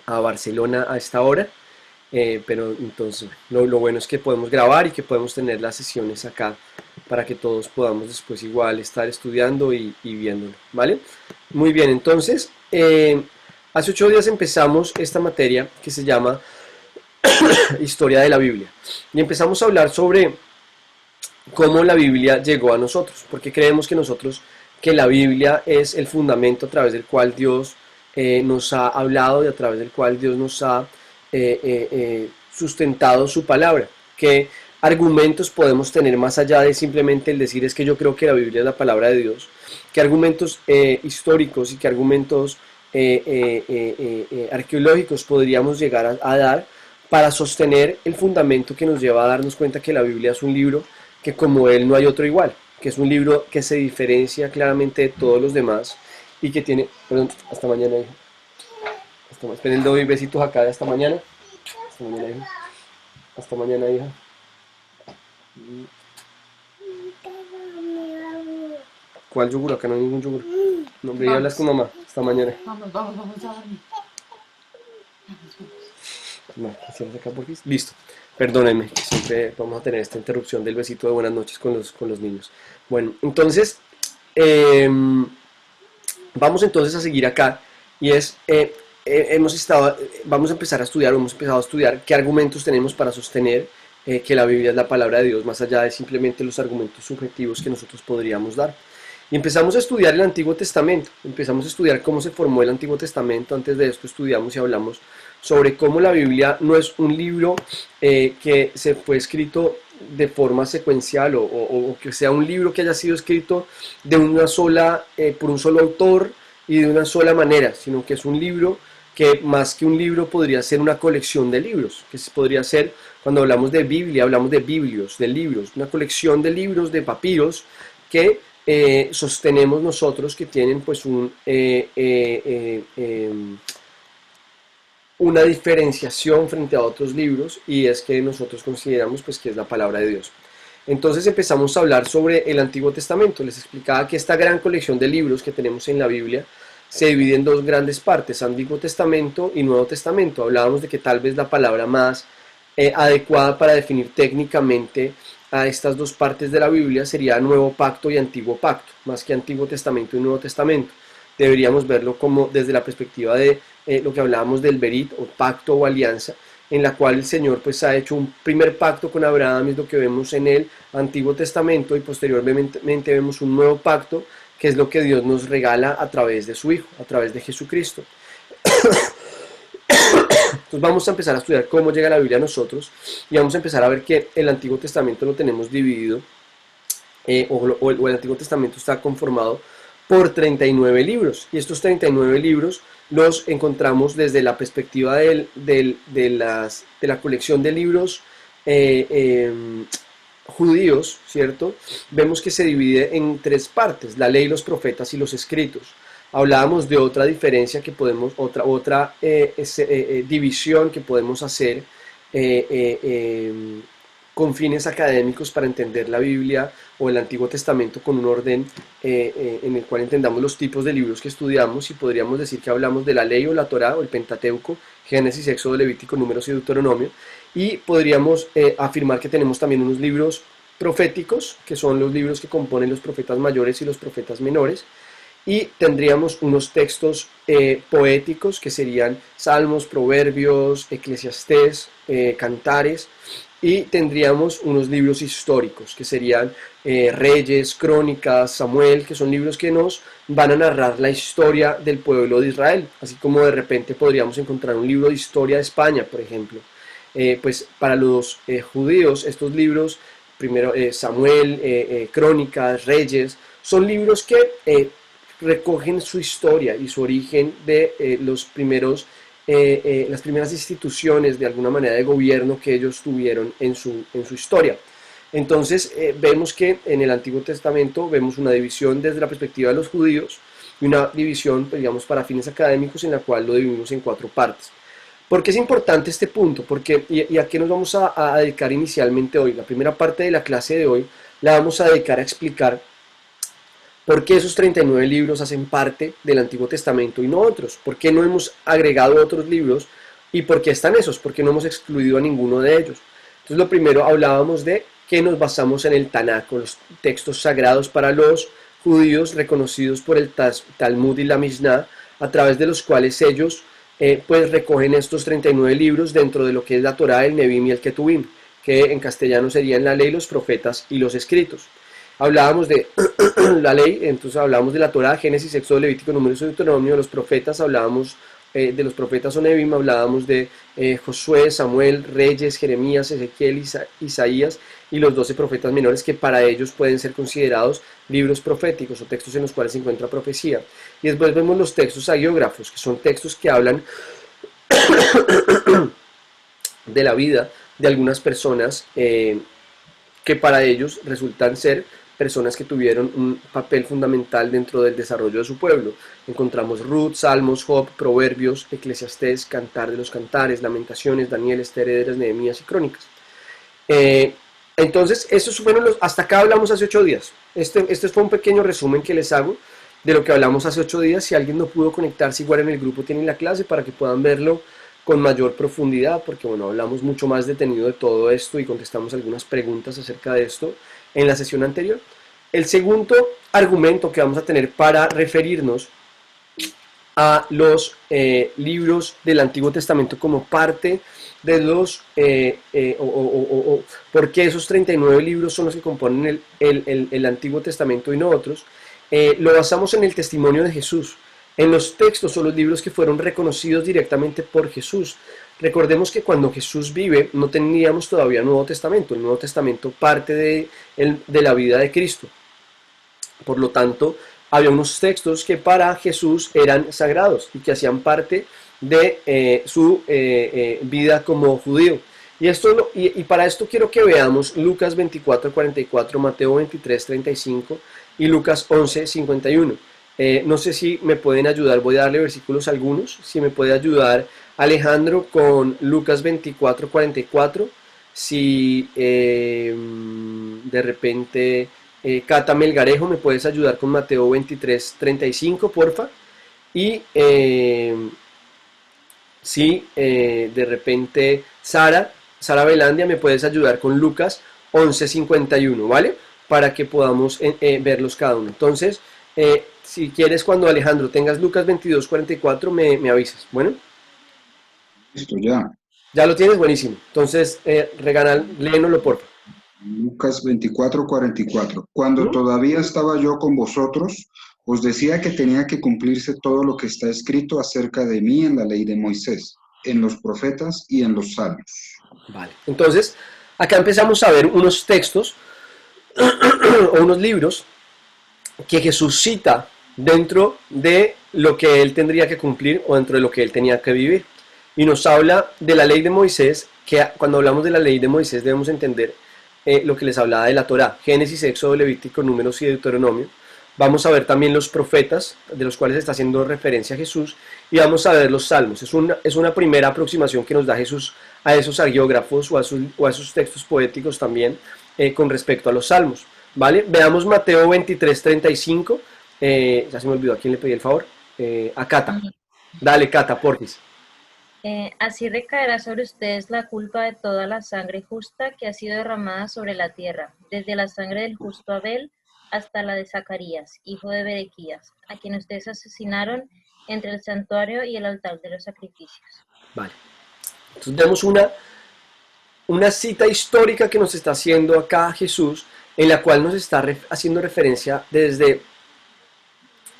a Barcelona a esta hora. Pero entonces lo bueno es que podemos grabar y que podemos tener las sesiones acá para que todos podamos después igual estar estudiando y viéndolo, ¿vale? Muy bien, entonces, hace 8 días empezamos esta materia que se llama Historia de la Biblia. Y empezamos a hablar sobre cómo la Biblia llegó a nosotros, porque creemos que la Biblia es el fundamento a través del cual Dios nos ha hablado y a través del cual Dios nos ha sustentado su palabra. ¿Qué argumentos podemos tener más allá de simplemente el decir es que yo creo que la Biblia es la palabra de Dios? ¿Qué argumentos históricos y qué argumentos arqueológicos podríamos llegar a dar para sostener el fundamento que nos lleva a darnos cuenta que la Biblia es un libro que como él no hay otro igual, que es un libro que se diferencia claramente de todos los demás y que tiene, perdón, hasta mañana, hijo. Esperen, le doy besitos acá de hasta mañana. Hasta mañana, hija. Hasta mañana, hija. ¿Cuál yogur? Acá no hay ningún yogur. No, hombre, ya hablas con mamá. Hasta mañana. Vamos a dormir. No, hacemos acá porque... Listo. Perdónenme, siempre vamos a tener esta interrupción del besito de buenas noches con los niños. Bueno, entonces, vamos entonces a seguir acá y es, vamos a empezar a estudiar, o hemos empezado a estudiar qué argumentos tenemos para sostener que la Biblia es la palabra de Dios, más allá de simplemente los argumentos subjetivos que nosotros podríamos dar. Y empezamos a estudiar el Antiguo Testamento, empezamos a estudiar cómo se formó el Antiguo Testamento. Antes de esto estudiamos y hablamos sobre cómo la Biblia no es un libro que se fue escrito de forma secuencial o que sea un libro que haya sido escrito de una sola, por un solo autor y de una sola manera, sino que es un libro que más que un libro podría ser una colección de libros, que podría ser, cuando hablamos de Biblia, hablamos de biblios, de libros, una colección de libros, de papiros que sostenemos nosotros, que tienen pues una diferenciación frente a otros libros, y es que nosotros consideramos pues que es la palabra de Dios. Entonces empezamos a hablar sobre el Antiguo Testamento. Les explicaba que esta gran colección de libros que tenemos en la Biblia se divide en dos grandes partes, Antiguo Testamento y Nuevo Testamento. Hablábamos de que tal vez la palabra más adecuada para definir técnicamente a estas dos partes de la Biblia sería Nuevo Pacto y Antiguo Pacto, más que Antiguo Testamento y Nuevo Testamento. Deberíamos verlo como desde la perspectiva de lo que hablábamos del Berit, o pacto o alianza, en la cual el Señor pues ha hecho un primer pacto con Abraham, es lo que vemos en el Antiguo Testamento, y posteriormente vemos un nuevo pacto, que es lo que Dios nos regala a través de su Hijo, a través de Jesucristo. Entonces vamos a empezar a estudiar cómo llega la Biblia a nosotros, y vamos a empezar a ver que el Antiguo Testamento lo tenemos dividido, o el Antiguo Testamento está conformado por 39 libros, y estos 39 libros los encontramos desde la perspectiva de la colección de libros judíos, ¿cierto? Vemos que se divide en tres partes: la ley, los profetas y los escritos. Hablábamos de otra diferencia que podemos, otra división que podemos hacer con fines académicos para entender la Biblia o el Antiguo Testamento con un orden en el cual entendamos los tipos de libros que estudiamos, y podríamos decir que hablamos de la ley o la Torá o el Pentateuco, Génesis, Éxodo, Levítico, Números y Deuteronomio, y podríamos afirmar que tenemos también unos libros proféticos, que son los libros que componen los profetas mayores y los profetas menores, y tendríamos unos textos poéticos que serían Salmos, Proverbios, Eclesiastés, Cantares, y tendríamos unos libros históricos que serían Reyes, Crónicas, Samuel, que son libros que nos van a narrar la historia del pueblo de Israel, así como de repente podríamos encontrar un libro de historia de España, por ejemplo. Pues para los judíos estos libros, primero Samuel, Crónicas, Reyes, son libros que recogen su historia y su origen de las primeras instituciones de alguna manera de gobierno que ellos tuvieron en su historia. Entonces vemos que en el Antiguo Testamento vemos una división desde la perspectiva de los judíos y una división, digamos, para fines académicos, en la cual lo dividimos en 4 partes. ¿Por qué es importante este punto? ¿Y a qué nos vamos a dedicar inicialmente hoy? La primera parte de la clase de hoy la vamos a dedicar a explicar ¿Por qué esos 39 libros hacen parte del Antiguo Testamento y no otros? ¿Por qué no hemos agregado otros libros? ¿Y por qué están esos? ¿Por qué no hemos excluido a ninguno de ellos? Entonces, lo primero, hablábamos de que nos basamos en el Tanaj, los textos sagrados para los judíos reconocidos por el Talmud y la Mishnah, a través de los cuales ellos pues recogen estos 39 libros dentro de lo que es la Torá, el Nevim y el Ketuvim, que en castellano serían la ley, los profetas y los escritos. Hablábamos de la ley, entonces hablábamos de la Torá, Génesis, Éxodo, Levítico, Números y Deuteronomio. De los profetas hablábamos de los profetas o Nevim, hablábamos de Josué, Samuel, Reyes, Jeremías, Ezequiel, Isaías y los 12 profetas menores, que para ellos pueden ser considerados libros proféticos o textos en los cuales se encuentra profecía. Y después vemos los textos agiógrafos, que son textos que hablan de la vida de algunas personas que para ellos resultan ser personas que tuvieron un papel fundamental dentro del desarrollo de su pueblo. Encontramos Ruth, Salmos, Job, Proverbios, Eclesiastés, Cantar de los Cantares, Lamentaciones, Daniel, Esther, Esdras, Nehemías y Crónicas. Eh, entonces, estos fueron hasta acá hablamos hace 8 días. Este fue un pequeño resumen que les hago de lo que hablamos hace 8 días. Si alguien no pudo conectarse, igual en el grupo tienen la clase para que puedan verlo con mayor profundidad, porque bueno, hablamos mucho más detenido de todo esto y contestamos algunas preguntas acerca de esto en la sesión anterior. El segundo argumento que vamos a tener para referirnos a los libros del Antiguo Testamento como parte de los, porque esos 39 libros son los que componen el Antiguo Testamento y no otros, lo basamos en el testimonio de Jesús, en los textos o los libros que fueron reconocidos directamente por Jesús. Recordemos que cuando Jesús vive no teníamos todavía Nuevo Testamento, el Nuevo Testamento parte de la vida de Cristo. Por lo tanto, había unos textos que para Jesús eran sagrados y que hacían parte de su vida como judío. Y para esto quiero que veamos Lucas 24:44, Mateo 23:35 y Lucas 11:51. No sé si me pueden ayudar, voy a darle versículos algunos, si me puede ayudar Alejandro con Lucas 24:44, si de repente Cata Melgarejo, ¿me puedes ayudar con Mateo 23:35, porfa? Y si de repente Sara Velandia, ¿me puedes ayudar con Lucas 11:51, ¿vale? Para que podamos verlos cada uno. Entonces, si quieres, cuando Alejandro tengas Lucas 22:44, me avisas. Bueno, Listo, ya. ya lo tienes, buenísimo. Entonces, léenoslo, porfa. Lucas 24:44. Cuando ¿Mm? todavía estaba yo con vosotros, os decía que tenía que cumplirse todo lo que está escrito acerca de mí en la ley de Moisés, en los profetas y en los salmos. Vale. Entonces, acá empezamos a ver unos textos o unos libros que Jesús cita dentro de lo que él tendría que cumplir o dentro de lo que él tenía que vivir. Y nos habla de la ley de Moisés, que cuando hablamos de la ley de Moisés debemos entender lo que les hablaba de la Torá, Génesis, Éxodo, Levítico, Números y Deuteronomio. Vamos a ver también los profetas, de los cuales está haciendo referencia a Jesús, y vamos a ver los salmos. Es una primera aproximación que nos da Jesús a esos agiógrafos o a esos textos poéticos también con respecto a los salmos. ¿Vale? Veamos Mateo 23:35. Ya se me olvidó a quién le pedí el favor. A Cata. Dale, Cata, porfis. Así recaerá sobre ustedes la culpa de toda la sangre justa que ha sido derramada sobre la tierra, desde la sangre del justo Abel hasta la de Zacarías, hijo de Berequías, a quien ustedes asesinaron entre el santuario y el altar de los sacrificios. Vale. Entonces vemos una cita histórica que nos está haciendo acá Jesús, en la cual nos está haciendo referencia desde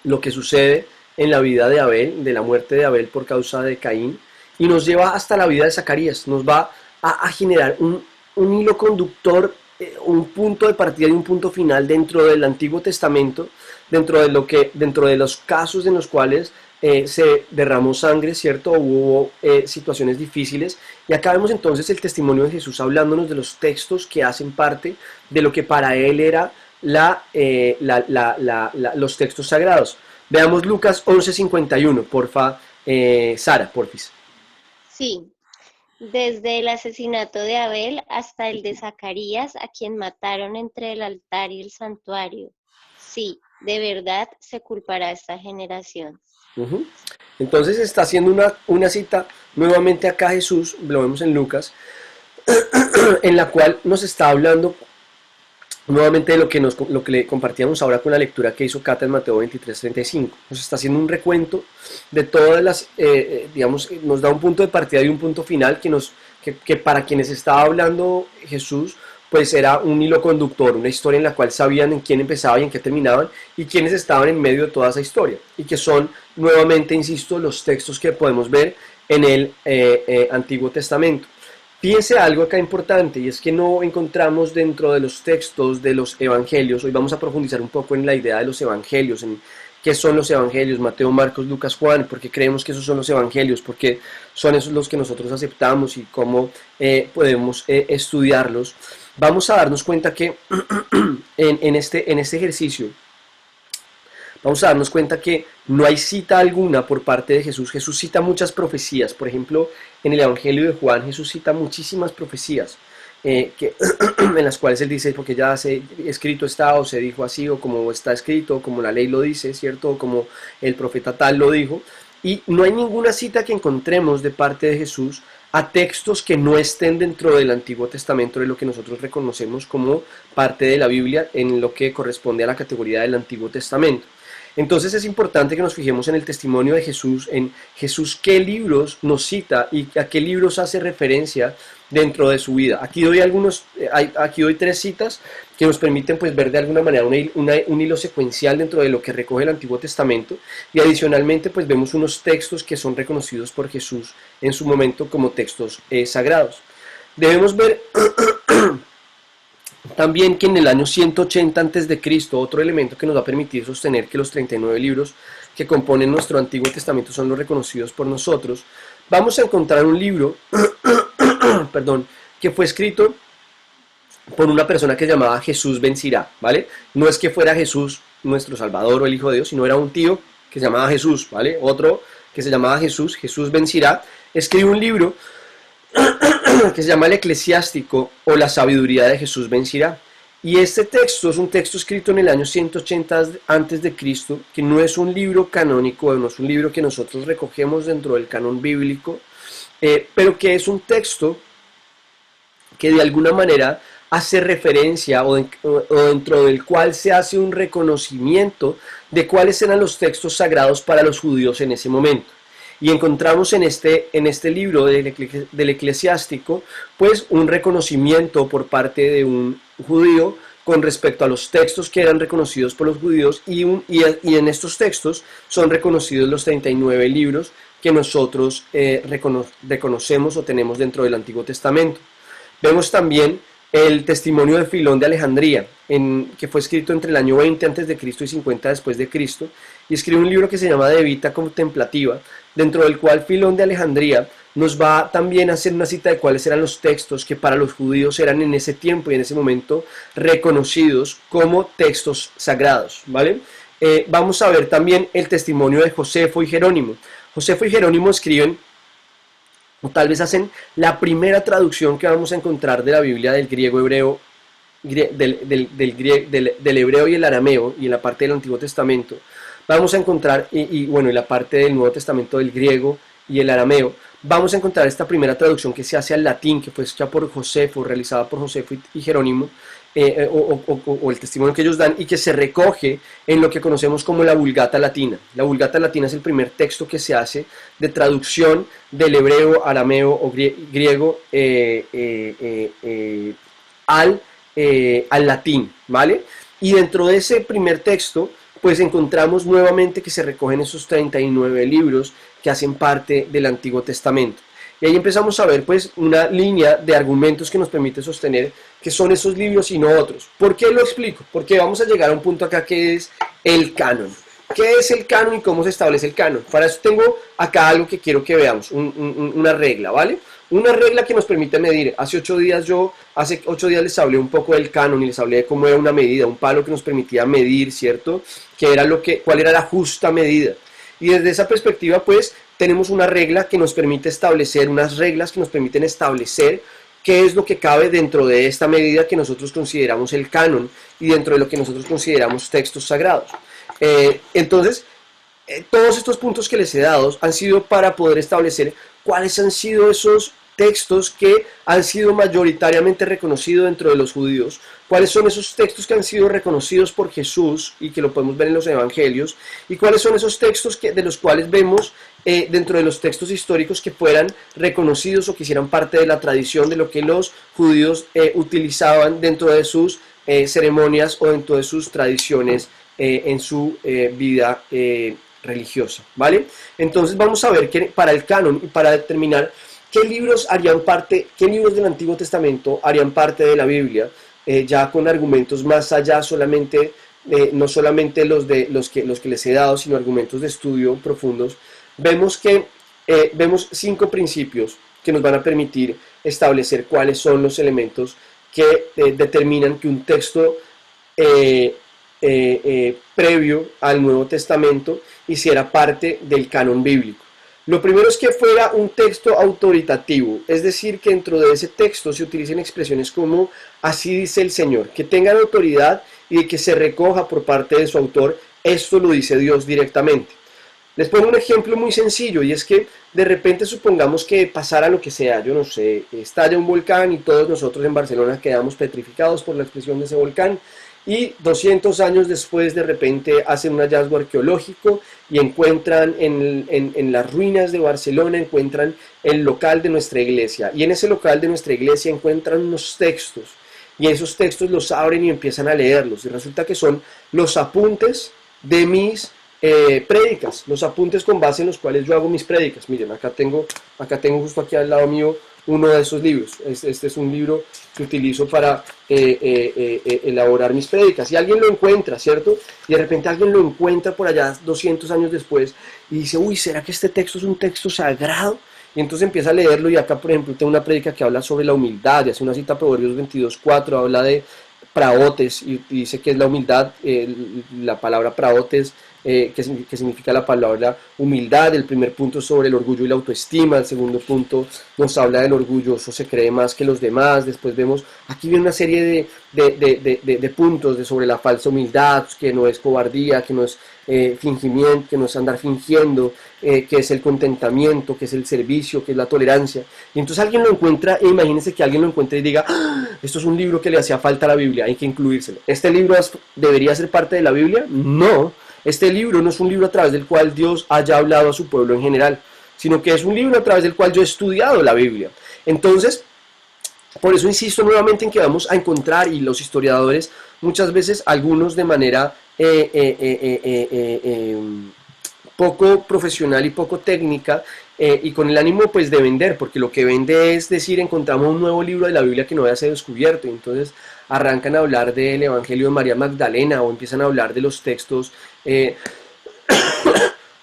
lo que sucede en la vida de Abel, de la muerte de Abel por causa de Caín, y nos lleva hasta la vida de Zacarías, nos va a generar un hilo conductor, un punto de partida y un punto final dentro del Antiguo Testamento, dentro de los casos en los cuales se derramó sangre, ¿cierto? Hubo situaciones difíciles, y acá vemos entonces el testimonio de Jesús hablándonos de los textos que hacen parte de lo que para él era los textos sagrados. Veamos Lucas 11:51, porfa, Sara, porfis. Sí, desde el asesinato de Abel hasta el de Zacarías, a quien mataron entre el altar y el santuario. Sí, De verdad se culpará a esta generación. Ujú. Entonces está haciendo una cita nuevamente acá Jesús, lo vemos en Lucas, en la cual nos está hablando nuevamente de lo que le compartíamos ahora con la lectura que hizo Cata en Mateo 23:35. Nos está haciendo un recuento de todas las, digamos, nos da un punto de partida y un punto final que para quienes estaba hablando Jesús, pues era un hilo conductor, una historia en la cual sabían en quién empezaba y en qué terminaban, y quiénes estaban en medio de toda esa historia, y que son, nuevamente, insisto, los textos que podemos ver en el Antiguo Testamento. Fíjense algo acá importante, y es que no encontramos dentro de los textos de los evangelios. Hoy vamos a profundizar un poco en la idea de los evangelios, en qué son los evangelios, Mateo, Marcos, Lucas, Juan, porque creemos que esos son los evangelios, porque son esos los que nosotros aceptamos y cómo podemos estudiarlos. Vamos a darnos cuenta que en este ejercicio vamos a darnos cuenta que no hay cita alguna por parte de Jesús. Jesús cita muchas profecías. Por ejemplo, en el Evangelio de Juan, Jesús cita muchísimas profecías en las cuales él dice, porque ya escrito está, o se dijo así, o como está escrito, o como la ley lo dice, ¿cierto? O como el profeta tal lo dijo. Y no hay ninguna cita que encontremos de parte de Jesús a textos que no estén dentro del Antiguo Testamento, de lo que nosotros reconocemos como parte de la Biblia, en lo que corresponde a la categoría del Antiguo Testamento. Entonces es importante que nos fijemos en el testimonio de Jesús, en Jesús qué libros nos cita y a qué libros hace referencia dentro de su vida. Aquí doy 3 citas que nos permiten pues ver de alguna manera un hilo secuencial dentro de lo que recoge el Antiguo Testamento, y adicionalmente pues vemos unos textos que son reconocidos por Jesús en su momento como textos sagrados. Debemos ver también que en el año 180 a.C., otro elemento que nos va a permitir sostener que los 39 libros que componen nuestro Antiguo Testamento son los reconocidos por nosotros, vamos a encontrar un libro que fue escrito por una persona que se llamaba Jesús ben Sirá, ¿vale? No es que fuera Jesús nuestro Salvador o el Hijo de Dios, sino era un tío que se llamaba Jesús, ¿vale? Otro que se llamaba Jesús ben Sirá, escribe un libro que se llama el Eclesiástico o la Sabiduría de Jesús ben Sirá. Y este texto es un texto escrito en el año 180 a.C., que no es un libro canónico, no es un libro que nosotros recogemos dentro del canon bíblico, pero que es un texto que de alguna manera hace referencia o dentro del cual se hace un reconocimiento de cuáles eran los textos sagrados para los judíos en ese momento. Y encontramos en este libro del Eclesiástico pues un reconocimiento por parte de un judío con respecto a los textos que eran reconocidos por los judíos, y en estos textos son reconocidos los 39 libros que nosotros reconocemos o tenemos dentro del Antiguo Testamento. Vemos también el testimonio de Filón de Alejandría, que fue escrito entre el año 20 a.C. y 50 después de Cristo, y escribe un libro que se llama De Vita Contemplativa, dentro del cual Filón de Alejandría nos va también a hacer una cita de cuáles eran los textos que para los judíos eran en ese tiempo y en ese momento reconocidos como textos sagrados, ¿vale? Vamos a ver también el testimonio de Josefo y Jerónimo. Josefo y Jerónimo escriben, o tal vez hacen la primera traducción que vamos a encontrar de la Biblia del griego hebreo, del hebreo y el arameo, y en la parte del Antiguo Testamento vamos a encontrar, y en la parte del Nuevo Testamento del griego y el arameo, vamos a encontrar esta primera traducción que se hace al latín, que fue hecha por Josefo, realizada por Josefo y Jerónimo, o el testimonio que ellos dan, y que se recoge en lo que conocemos como la Vulgata Latina. La Vulgata Latina es el primer texto que se hace de traducción del hebreo, arameo o griego al latín, ¿vale? Y dentro de ese primer texto pues encontramos nuevamente que se recogen esos 39 libros que hacen parte del Antiguo Testamento. Y ahí empezamos a ver pues una línea de argumentos que nos permite sostener que son esos libros y no otros. ¿Por qué lo explico? Porque vamos a llegar a un punto acá que es el canon. ¿Qué es el canon y cómo se establece el canon? Para eso tengo acá algo que quiero que veamos, una regla, ¿vale? Una regla que nos permite medir. Hace 8 días les hablé un poco del canon y les hablé de cómo era una medida, un palo que nos permitía medir, ¿cierto? Cuál era la justa medida. Y desde esa perspectiva, pues, tenemos una regla que nos permite establecer, unas reglas que nos permiten establecer qué es lo que cabe dentro de esta medida que nosotros consideramos el canon y dentro de lo que nosotros consideramos textos sagrados. Entonces, todos estos puntos que les he dado han sido para poder establecer cuáles han sido esos textos que han sido mayoritariamente reconocidos dentro de los judíos, cuáles son esos textos que han sido reconocidos por Jesús y que lo podemos ver en los evangelios, y cuáles son esos textos de los cuales vemos dentro de los textos históricos que fueran reconocidos o que hicieran parte de la tradición de lo que los judíos utilizaban dentro de sus ceremonias o dentro de sus tradiciones en su vida religiosa, ¿vale? Entonces vamos a ver que para el canon y para determinar qué libros del Antiguo Testamento harían parte de la Biblia, ya con argumentos más allá solamente, no solamente los que les he dado, sino argumentos de estudio profundos, vemos 5 principios que nos van a permitir establecer cuáles son los elementos que determinan que un texto previo al Nuevo Testamento hiciera parte del canon bíblico. Lo primero es que fuera un texto autoritativo, es decir, que dentro de ese texto se utilicen expresiones como así dice el Señor, que tengan autoridad y que se recoja por parte de su autor, esto lo dice Dios directamente. Les pongo un ejemplo muy sencillo, y es que de repente supongamos que pasara lo que sea, yo no sé, estalla un volcán y todos nosotros en Barcelona quedamos petrificados por la explosión de ese volcán, y 200 años después de repente hacen un hallazgo arqueológico y encuentran en las ruinas de Barcelona, encuentran el local de nuestra iglesia, y en ese local de nuestra iglesia encuentran unos textos, y esos textos los abren y empiezan a leerlos, y resulta que son los apuntes de mis prédicas, los apuntes con base en los cuales yo hago mis prédicas. Miren, acá tengo justo aquí al lado mío uno de esos libros. Este es un libro que utilizo para elaborar mis prédicas, y alguien lo encuentra, ¿cierto? Y de repente alguien lo encuentra por allá 200 años después y dice, uy, ¿será que este texto es un texto sagrado? Y entonces empieza a leerlo, y acá, por ejemplo, tengo una prédica que habla sobre la humildad, y hace una cita a Proverbios 22:4, habla de praotes, y dice que es la humildad, la palabra praotes, que significa la palabra humildad. El primer punto es sobre el orgullo y la autoestima, el segundo punto nos habla del orgulloso se cree más que los demás, después vemos, aquí viene una serie de puntos sobre la falsa humildad, que no es cobardía, que no es fingimiento, que no es andar fingiendo, que es el contentamiento, que es el servicio, que es la tolerancia. Y entonces alguien lo encuentra, e imagínense que alguien lo encuentre y diga, ¡ah! Esto es un libro que le hacía falta a la Biblia, hay que incluírselo. ¿Este libro debería ser parte de la Biblia? No. Este libro no es un libro a través del cual Dios haya hablado a su pueblo en general, sino que es un libro a través del cual yo he estudiado la Biblia. Entonces, por eso insisto nuevamente en que vamos a encontrar, y los historiadores muchas veces, algunos de manera poco profesional y poco técnica, y con el ánimo pues de vender, porque lo que vende es decir, encontramos un nuevo libro de la Biblia que no había sido descubierto, y entonces arrancan a hablar del Evangelio de María Magdalena, o empiezan a hablar de los textos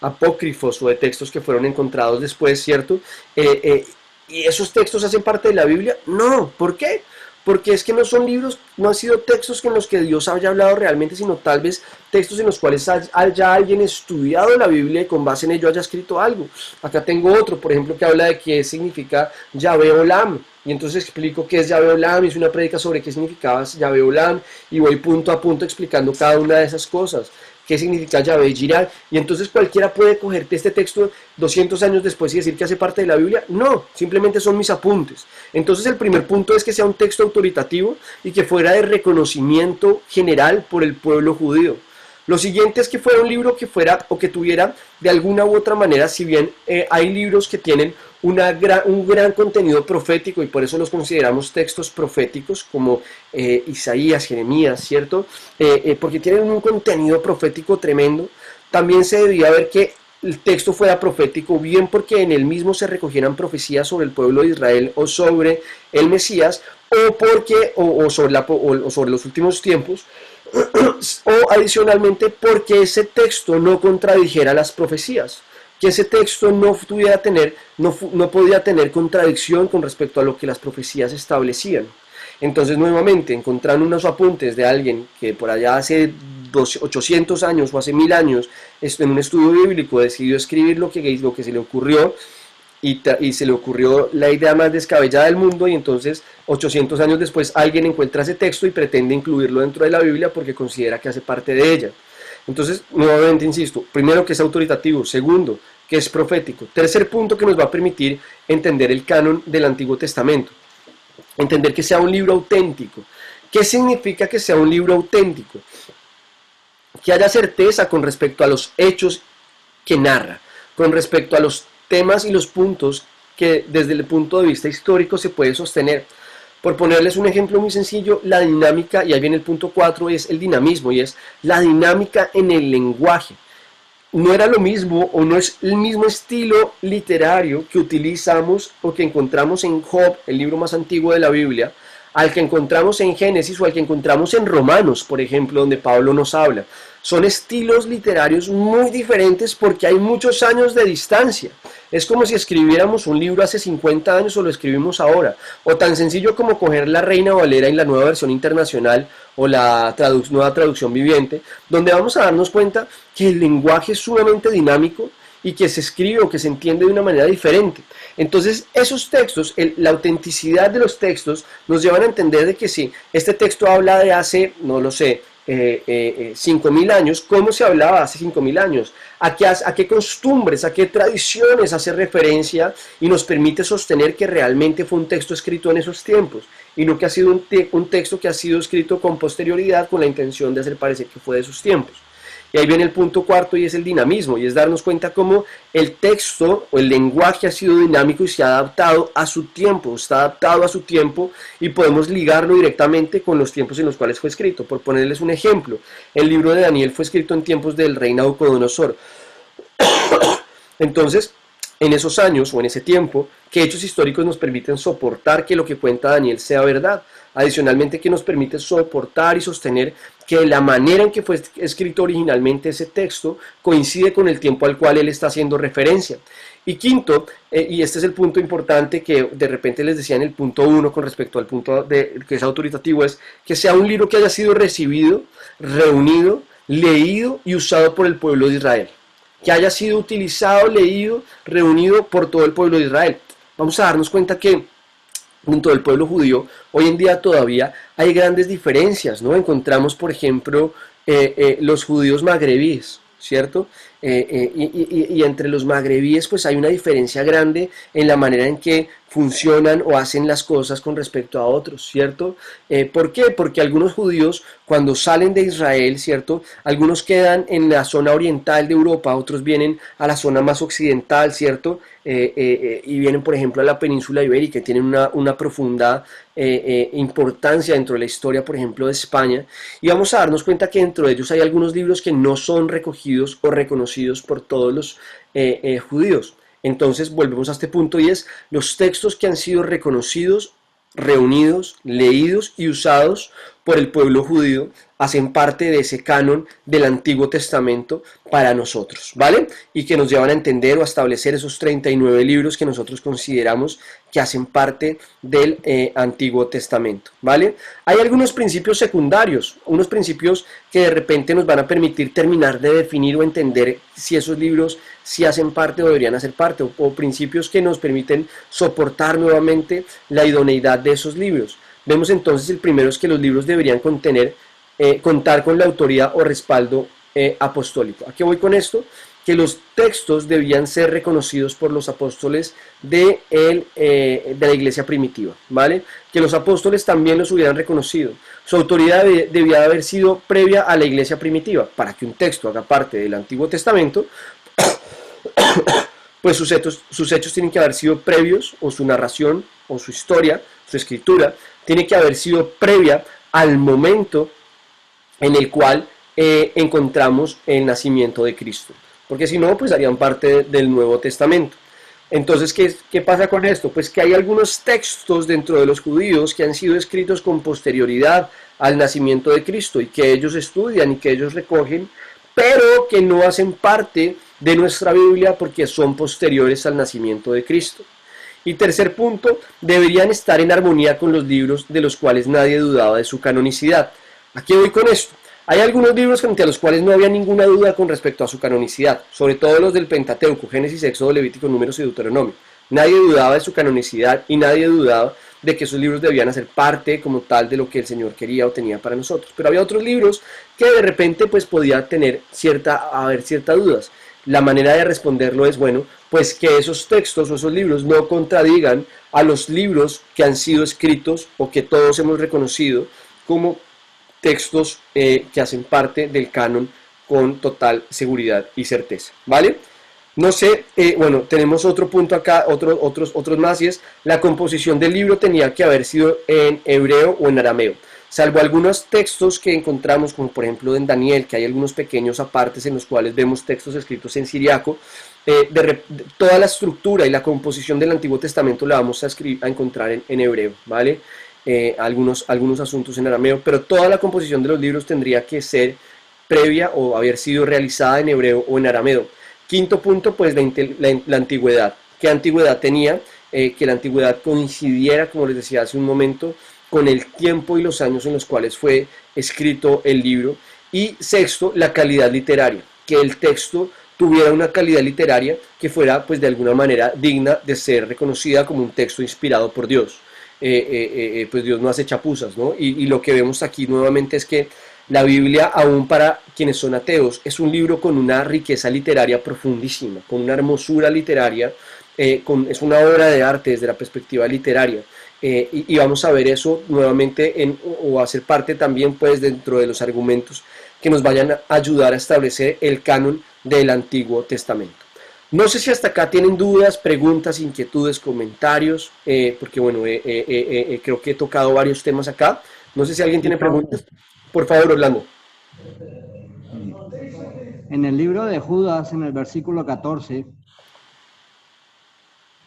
apócrifos, o de textos que fueron encontrados después, ¿cierto? ¿Y esos textos hacen parte de la Biblia? No. ¿Por qué? Porque es que no son libros, no han sido textos en los que Dios haya hablado realmente, sino tal vez textos en los cuales haya alguien estudiado la Biblia y con base en ello haya escrito algo. Acá tengo otro, por ejemplo, que habla de qué significa Yahvé Olam, y entonces explico qué es Yahvé Olam, hice una prédica sobre qué significaba Yahvé Olam, y voy punto a punto explicando cada una de esas cosas. ¿Qué significa Yahvé Jireh? Y entonces cualquiera puede cogerte este texto 200 años después y decir que hace parte de la Biblia. No, simplemente son mis apuntes. Entonces el primer punto es que sea un texto autoritativo y que fuera de reconocimiento general por el pueblo judío. Lo siguiente es que fuera un libro que fuera o que tuviera de alguna u otra manera, si bien hay libros que tienen un gran contenido profético y por eso los consideramos textos proféticos como Isaías, Jeremías, ¿cierto? Porque tienen un contenido profético tremendo. También se debía ver que el texto fuera profético, bien porque en él mismo se recogieran profecías sobre el pueblo de Israel o sobre el Mesías, o porque o sobre los últimos tiempos, o adicionalmente porque ese texto no contradijera las profecías, que ese texto no podía tener contradicción con respecto a lo que las profecías establecían. Entonces nuevamente encontrando unos apuntes de alguien que por allá hace 800 años o hace 1000 años en un estudio bíblico decidió escribir lo que se le ocurrió, y se le ocurrió la idea más descabellada del mundo, y entonces 800 años después alguien encuentra ese texto y pretende incluirlo dentro de la Biblia porque considera que hace parte de ella. Entonces, nuevamente insisto, primero que es autoritativo, segundo que es profético, tercer punto que nos va a permitir entender el canon del Antiguo Testamento, entender que sea un libro auténtico. ¿Qué significa que sea un libro auténtico? Que haya certeza con respecto a los hechos que narra, con respecto a los temas y los puntos que desde el punto de vista histórico se puede sostener. Por ponerles un ejemplo muy sencillo, la dinámica, y ahí viene el punto 4, es el dinamismo, y es la dinámica en el lenguaje. No era lo mismo, o no es el mismo estilo literario que utilizamos o que encontramos en Job, el libro más antiguo de la Biblia, al que encontramos en Génesis o al que encontramos en Romanos, por ejemplo, donde Pablo nos habla. Son estilos literarios muy diferentes porque hay muchos años de distancia. Es como si escribiéramos un libro hace 50 años o lo escribimos ahora. O tan sencillo como coger la Reina Valera en la nueva versión internacional o la nueva traducción viviente, donde vamos a darnos cuenta que el lenguaje es sumamente dinámico y que se escribe o que se entiende de una manera diferente. Entonces, esos textos, la autenticidad de los textos nos llevan a entender de que sí, este texto habla de hace, no lo sé, 5.000 años, ¿cómo se hablaba hace 5.000 años? ¿A qué costumbres, a qué tradiciones hace referencia? Y nos permite sostener que realmente fue un texto escrito en esos tiempos y no que ha sido un texto que ha sido escrito con posterioridad con la intención de hacer parecer que fue de sus tiempos. Y ahí viene el punto 4 y es el dinamismo, y es darnos cuenta cómo el texto o el lenguaje ha sido dinámico y se ha adaptado a su tiempo, está adaptado a su tiempo y podemos ligarlo directamente con los tiempos en los cuales fue escrito. Por ponerles un ejemplo, el libro de Daniel fue escrito en tiempos del rey Nabucodonosor. Entonces, en esos años o en ese tiempo, ¿qué hechos históricos nos permiten soportar que lo que cuenta Daniel sea verdad? Adicionalmente, que nos permite soportar y sostener que la manera en que fue escrito originalmente ese texto coincide con el tiempo al cual él está haciendo referencia. Y quinto, y este es el punto importante que de repente les decía en el punto 1 con respecto al punto que es autoritativo, es que sea un libro que haya sido recibido, reunido, leído y usado por el pueblo de Israel. Que haya sido utilizado, leído, reunido por todo el pueblo de Israel. Vamos a darnos cuenta que dentro del pueblo judío, hoy en día todavía hay grandes diferencias, ¿no? Encontramos, por ejemplo, los judíos magrebíes, ¿cierto? Y entre los magrebíes pues hay una diferencia grande en la manera en que funcionan o hacen las cosas con respecto a otros, ¿cierto? ¿Por qué? Porque algunos judíos cuando salen de Israel, ¿cierto? Algunos quedan en la zona oriental de Europa, otros vienen a la zona más occidental, ¿cierto? Y vienen, por ejemplo, a la península ibérica, que tienen una profunda importancia dentro de la historia, por ejemplo, de España. Y vamos a darnos cuenta que dentro de ellos hay algunos libros que no son recogidos o reconocidos por todos los judíos. Entonces volvemos a este punto y es los textos que han sido reconocidos, reunidos, leídos y usados por el pueblo judío hacen parte de ese canon del Antiguo Testamento para nosotros, ¿vale? Y que nos llevan a entender o a establecer esos 39 libros que nosotros consideramos que hacen parte del Antiguo Testamento, ¿vale? Hay algunos principios secundarios, unos principios que de repente nos van a permitir terminar de definir o entender si esos libros sí hacen parte o deberían hacer parte, o principios que nos permiten soportar nuevamente la idoneidad de esos libros. Vemos entonces, el primero es que los libros deberían contar con la autoría o respaldo apostólico. ¿A qué voy con esto? Que los textos debían ser reconocidos por los apóstoles de la iglesia primitiva, ¿vale? Que los apóstoles también los hubieran reconocido. Su autoridad debía haber sido previa a la iglesia primitiva. Para que un texto haga parte del Antiguo Testamento, pues sus hechos tienen que haber sido previos, o su narración, o su historia, su escritura, tiene que haber sido previa al momento en el cual encontramos el nacimiento de Cristo. Porque si no, pues harían parte del Nuevo Testamento. Entonces, ¿qué pasa con esto? Pues que hay algunos textos dentro de los judíos que han sido escritos con posterioridad al nacimiento de Cristo y que ellos estudian y que ellos recogen, pero que no hacen parte de nuestra Biblia porque son posteriores al nacimiento de Cristo. Y tercer punto, deberían estar en armonía con los libros de los cuales nadie dudaba de su canonicidad. ¿A qué voy con esto? Hay algunos libros frente a los cuales no había ninguna duda con respecto a su canonicidad, sobre todo los del Pentateuco, Génesis, Éxodo, Levítico, Números y Deuteronomio. Nadie dudaba de su canonicidad y nadie dudaba de que esos libros debían hacer parte como tal de lo que el Señor quería o tenía para nosotros. Pero había otros libros que de repente pues podía tener ciertas dudas. La manera de responderlo es, bueno, pues que esos textos o esos libros no contradigan a los libros que han sido escritos o que todos hemos reconocido como textos que hacen parte del canon con total seguridad y certeza, ¿vale? No sé, bueno, tenemos otro punto acá, otros más, y es la composición del libro tenía que haber sido en hebreo o en arameo. Salvo algunos textos que encontramos, como por ejemplo en Daniel, que hay algunos pequeños apartes en los cuales vemos textos escritos en siriaco, toda la estructura y la composición del Antiguo Testamento la vamos a encontrar en hebreo, ¿vale? Algunos asuntos en arameo, pero toda la composición de los libros tendría que ser previa o haber sido realizada en hebreo o en arameo. Quinto punto, pues la antigüedad. ¿Qué antigüedad tenía? Que la antigüedad coincidiera, como les decía hace un momento, con el tiempo y los años en los cuales fue escrito el libro. Y sexto, la calidad literaria, que el texto tuviera una calidad literaria que fuera pues de alguna manera digna de ser reconocida como un texto inspirado por Dios. Pues Dios no hace chapuzas, ¿no? Y lo que vemos aquí nuevamente es que la Biblia, aún para quienes son ateos, es un libro con una riqueza literaria profundísima, con una hermosura literaria, es una obra de arte desde la perspectiva literaria. Y vamos a ver eso nuevamente o a ser parte también pues dentro de los argumentos que nos vayan a ayudar a establecer el canon del Antiguo Testamento. No sé si hasta acá tienen dudas, preguntas, inquietudes, comentarios, porque bueno, creo que he tocado varios temas acá. No sé si alguien tiene preguntas. Por favor, Orlando. En el libro de Judas, en el versículo 14,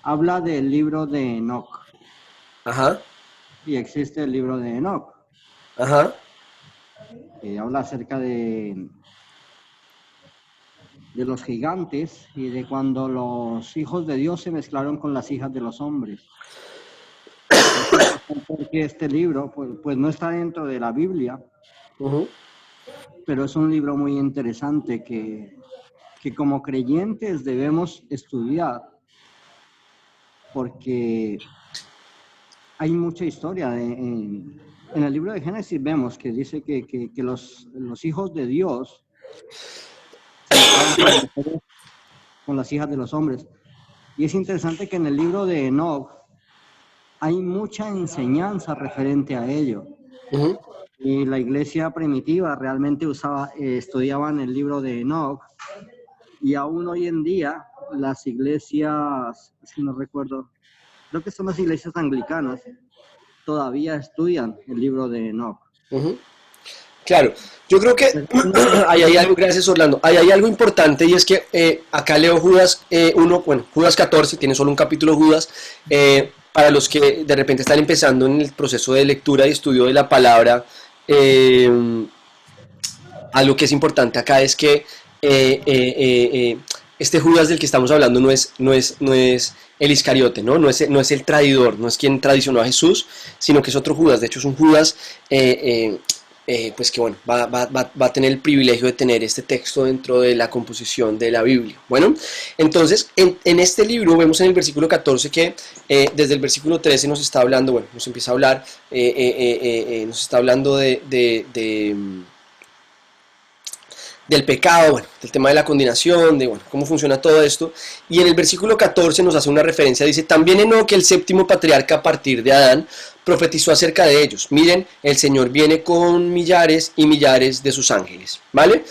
habla del libro de Enoc. Ajá. Y existe el libro de Enoc. Ajá. Habla acerca de los gigantes y de cuando los hijos de Dios se mezclaron con las hijas de los hombres. Porque este libro pues no está dentro de la Biblia, pero es un libro muy interesante que como creyentes debemos estudiar, porque hay mucha historia. En el libro de Génesis vemos que dice que los hijos de Dios se mezclaron con las hijas de los hombres. Y es interesante que en el libro de Enoc hay mucha enseñanza referente a ello. Y la iglesia primitiva realmente estudiaban el libro de Enoc, y aún hoy en día las iglesias, si no recuerdo, creo que son las iglesias anglicanas, todavía estudian el libro de Enoc. Claro, yo creo que ahí hay algo, gracias Orlando, ahí hay algo importante, y es que acá leo Judas 1, bueno, Judas 14, tiene solo un capítulo Judas. Para los que de repente están empezando en el proceso de lectura y estudio de la palabra, algo que es importante acá es que este Judas del que estamos hablando no es el Iscariote, ¿no? No es el traidor, no es quien traicionó a Jesús, sino que es otro Judas. De hecho es un Judas pues que bueno, va a tener el privilegio de tener este texto dentro de la composición de la Biblia. Bueno, entonces en este libro vemos en el versículo 14 que desde el versículo 13 nos está hablando, bueno, nos empieza a hablar, nos está hablando del pecado, bueno, del tema de la condenación, de bueno, cómo funciona todo esto. Y en el versículo 14 nos hace una referencia, dice: también Enoc, el séptimo patriarca a partir de Adán, profetizó acerca de ellos. Miren, el Señor viene con millares y millares de sus ángeles, ¿vale?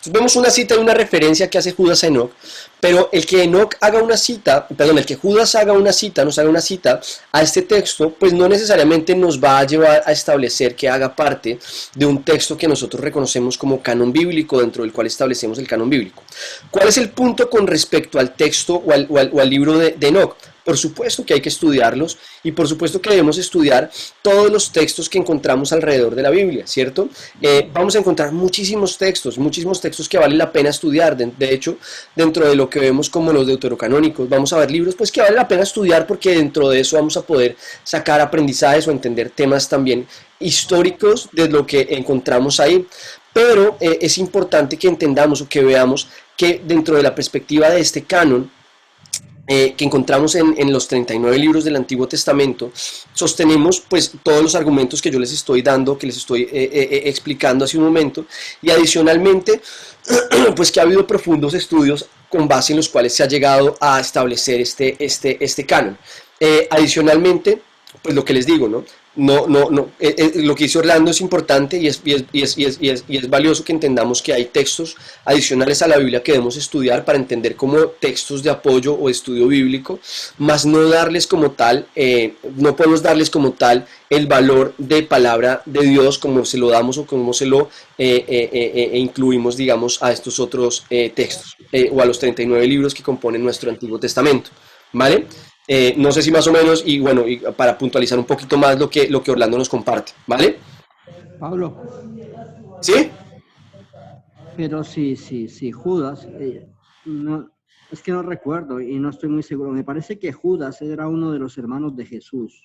Entonces vemos una cita y una referencia que hace Judas a Enoc, pero el que Enoc haga una cita, perdón, el que Judas haga una cita, nos haga una cita a este texto, pues no necesariamente nos va a llevar a establecer que haga parte de un texto que nosotros reconocemos como canon bíblico, dentro del cual establecemos el canon bíblico. ¿Cuál es el punto con respecto al texto o al libro de Enoc? Por supuesto que hay que estudiarlos, y por supuesto que debemos estudiar todos los textos que encontramos alrededor de la Biblia, ¿cierto? Vamos a encontrar muchísimos textos que vale la pena estudiar. De hecho, dentro de lo que vemos como los deuterocanónicos, vamos a ver libros pues que vale la pena estudiar, porque dentro de eso vamos a poder sacar aprendizajes o entender temas también históricos de lo que encontramos ahí. Pero es importante que entendamos o que veamos que dentro de la perspectiva de este canon, que encontramos en los 39 libros del Antiguo Testamento, sostenemos pues todos los argumentos que yo les estoy dando, que les estoy explicando hace un momento, y adicionalmente pues que ha habido profundos estudios con base en los cuales se ha llegado a establecer este canon. Adicionalmente, pues lo que les digo, ¿no? Lo que dice Orlando es importante y es valioso que entendamos que hay textos adicionales a la Biblia que debemos estudiar para entender como textos de apoyo o estudio bíblico, más no darles como tal, no podemos darles como tal el valor de palabra de Dios como se lo damos o como se lo incluimos, digamos, a estos otros textos o a los 39 libros que componen nuestro Antiguo Testamento, ¿vale? No sé si más o menos, y bueno, y para puntualizar un poquito más lo que Orlando nos comparte, ¿vale? Pablo, ¿Sí? pero sí, Judas, no, es que no recuerdo y no estoy muy seguro. Me parece que Judas era uno de los hermanos de Jesús.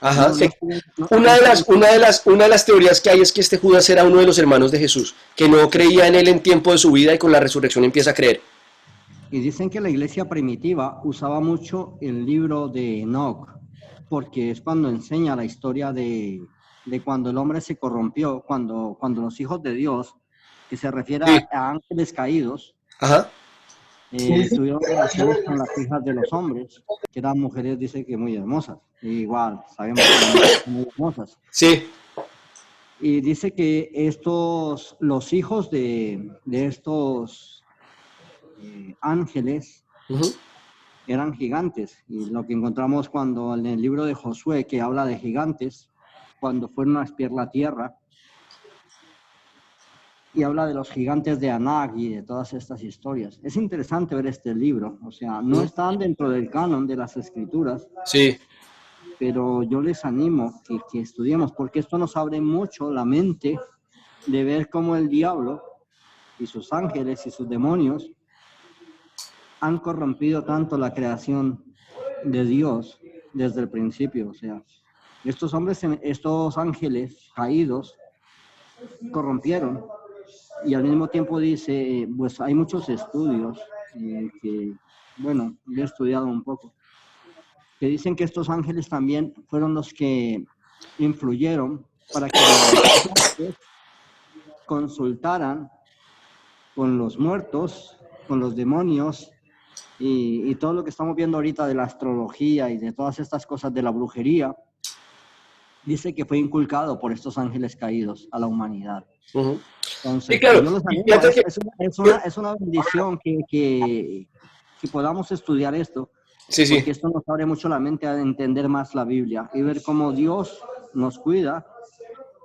Ajá, No, sí. no, Una de las teorías que hay es que este Judas era uno de los hermanos de Jesús, que no creía en él en tiempo de su vida y con la resurrección empieza a creer. Y dicen que la iglesia primitiva usaba mucho el libro de Enoch, porque es cuando enseña la historia de cuando el hombre se corrompió, cuando los hijos de Dios, que se refiere Sí. a ángeles caídos, Ajá. tuvieron relaciones con las hijas de los hombres, que eran mujeres, dice que muy hermosas. Y igual, sabemos que son muy hermosas. Sí. Y dice que los hijos de estos ángeles Uh-huh. eran gigantes, y lo que encontramos cuando en el libro de Josué, que habla de gigantes, cuando fueron a espiar la tierra, y habla de los gigantes de Anak y de todas estas historias. Es interesante ver este libro, o sea, no están dentro del canon de las escrituras, Sí. pero yo les animo que estudiemos, porque esto nos abre mucho la mente de ver cómo el diablo y sus ángeles y sus demonios han corrompido tanto la creación de Dios desde el principio. O sea, estos ángeles caídos corrompieron, y al mismo tiempo dice, pues hay muchos estudios que, bueno, he estudiado un poco, que dicen que estos ángeles también fueron los que influyeron para que los consultaran con los muertos, con los demonios, y todo lo que estamos viendo ahorita de la astrología y de todas estas cosas de la brujería, dice que fue inculcado por estos ángeles caídos a la humanidad. Uh-huh. Entonces, Sí, claro. yo los animo, es una bendición que podamos estudiar esto, Sí, sí. porque esto nos abre mucho la mente a entender más la Biblia y ver cómo Dios nos cuida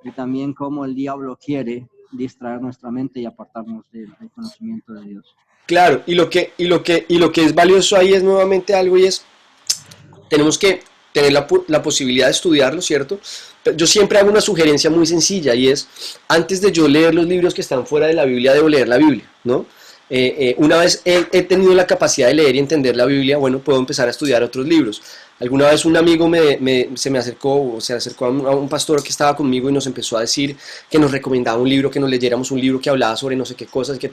y también cómo el diablo quiere distraer nuestra mente y apartarnos del conocimiento de Dios. Claro, y lo que es valioso ahí es nuevamente algo, y es, tenemos que tener la posibilidad de estudiarlo, ¿cierto? Yo siempre hago una sugerencia muy sencilla, y es, antes de yo leer los libros que están fuera de la Biblia, debo leer la Biblia, ¿no? Una vez he tenido la capacidad de leer y entender la Biblia, bueno, puedo empezar a estudiar otros libros. Alguna vez un amigo se acercó a un pastor que estaba conmigo y nos empezó a decir que nos recomendaba un libro, que nos leyéramos un libro que hablaba sobre no sé qué cosas, que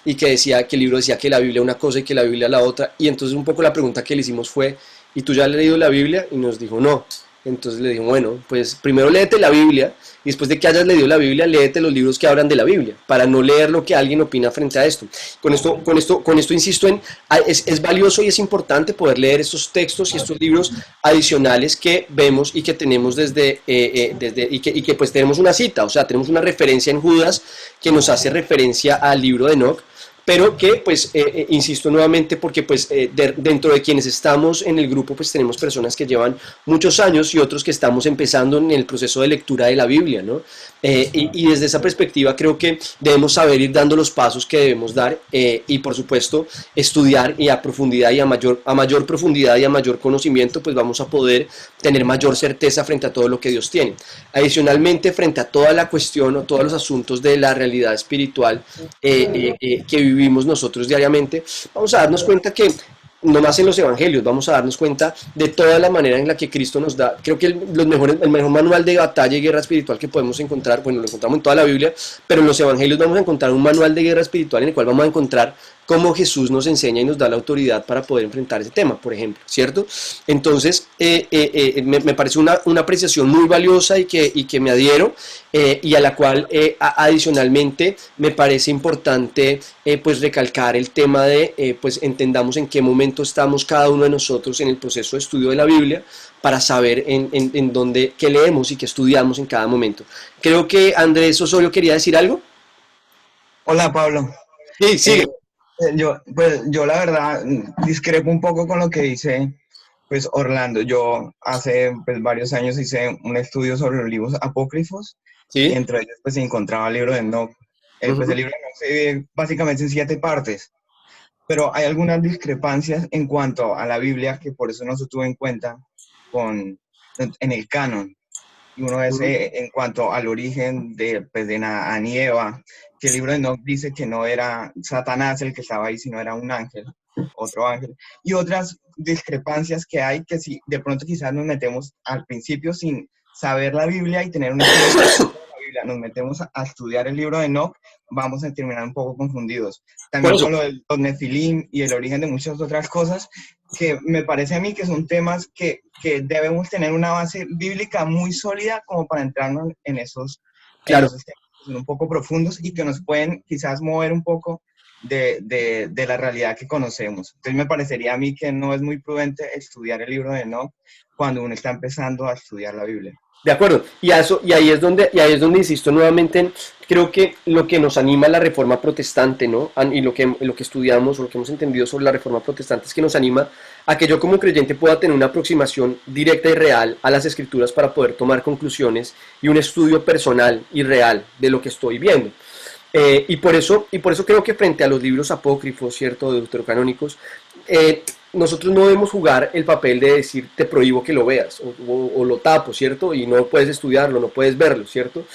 y que decía que el libro decía que la Biblia una cosa y que la Biblia la otra. Y entonces un poco la pregunta que le hicimos fue, ¿y tú ya has leído la Biblia? Y nos dijo, no. Entonces le digo, bueno, pues primero léete la Biblia, y después de que hayas leído la Biblia, léete los libros que hablan de la Biblia, para no leer lo que alguien opina frente a esto. Con esto insisto en, es valioso y es importante poder leer estos textos y estos libros adicionales que vemos y que tenemos y que pues tenemos una cita, o sea, tenemos una referencia en Judas que nos hace referencia al libro de Enoch, pero que pues insisto nuevamente porque pues dentro de quienes estamos en el grupo pues tenemos personas que llevan muchos años y otros que estamos empezando en el proceso de lectura de la Biblia, ¿no? Y desde esa perspectiva creo que debemos saber ir dando los pasos que debemos dar y por supuesto estudiar y a profundidad y a mayor profundidad y a mayor conocimiento pues vamos a poder tener mayor certeza frente a todo lo que Dios tiene. Adicionalmente, frente a toda la cuestión o todos los asuntos de la realidad espiritual que vivimos nosotros diariamente, vamos a darnos cuenta que no más en los evangelios, vamos a darnos cuenta de toda la manera en la que Cristo nos da, creo que el mejor manual de batalla y guerra espiritual que podemos encontrar, bueno, lo encontramos en toda la Biblia, pero en los evangelios vamos a encontrar un manual de guerra espiritual en el cual vamos a encontrar cómo Jesús nos enseña y nos da la autoridad para poder enfrentar ese tema, por ejemplo, ¿cierto? Entonces, me parece una apreciación muy valiosa y que me adhiero, y a la cual adicionalmente me parece importante pues recalcar el tema de pues entendamos en qué momento estamos cada uno de nosotros en el proceso de estudio de la Biblia para saber en dónde, qué leemos y qué estudiamos en cada momento. Creo que Andrés Osorio quería decir algo. Hola Pablo. Sí, Eh, sigue. yo la verdad discrepo un poco con lo que dice pues Orlando. Yo hace pues, varios años hice un estudio sobre los libros apócrifos y Sí. entre ellos pues se encontraba el libro de Enoc. Pues el Uh-huh. libro de Enoc se divide básicamente en 7 partes, pero hay algunas discrepancias en cuanto a la Biblia que por eso no se tuvo en cuenta en el canon. Y uno es Uh-huh. en cuanto al origen de, pues, de Adán y Eva, que el libro de Enoch dice que no era Satanás el que estaba ahí, sino era un ángel, otro ángel. Y otras discrepancias que hay que si de pronto quizás nos metemos al principio sin saber la Biblia y tener un estudio profundo de la Biblia, nos metemos a estudiar el libro de Enoch, vamos a terminar un poco confundidos. Por También eso, con lo de los nefilim y el origen de muchas otras cosas, que me parece a mí que son temas que debemos tener una base bíblica muy sólida como para entrarnos en claro. esos temas que son un poco profundos y que nos pueden quizás mover un poco de la realidad que conocemos. Entonces me parecería a mí que no es muy prudente estudiar el libro de Enoch cuando uno está empezando a estudiar la Biblia. De acuerdo, y ahí es donde insisto nuevamente, creo que lo que nos anima a la reforma protestante, ¿no? Y lo que estudiamos o lo que hemos entendido sobre la reforma protestante es que nos anima a que yo como creyente pueda tener una aproximación directa y real a las escrituras para poder tomar conclusiones y un estudio personal y real de lo que estoy viendo. Y por eso creo que frente a los libros apócrifos, ¿cierto?, deuterocanónicos, nosotros no debemos jugar el papel de decir te prohíbo que lo veas o lo tapo, ¿cierto? Y no puedes estudiarlo, no puedes verlo, ¿cierto?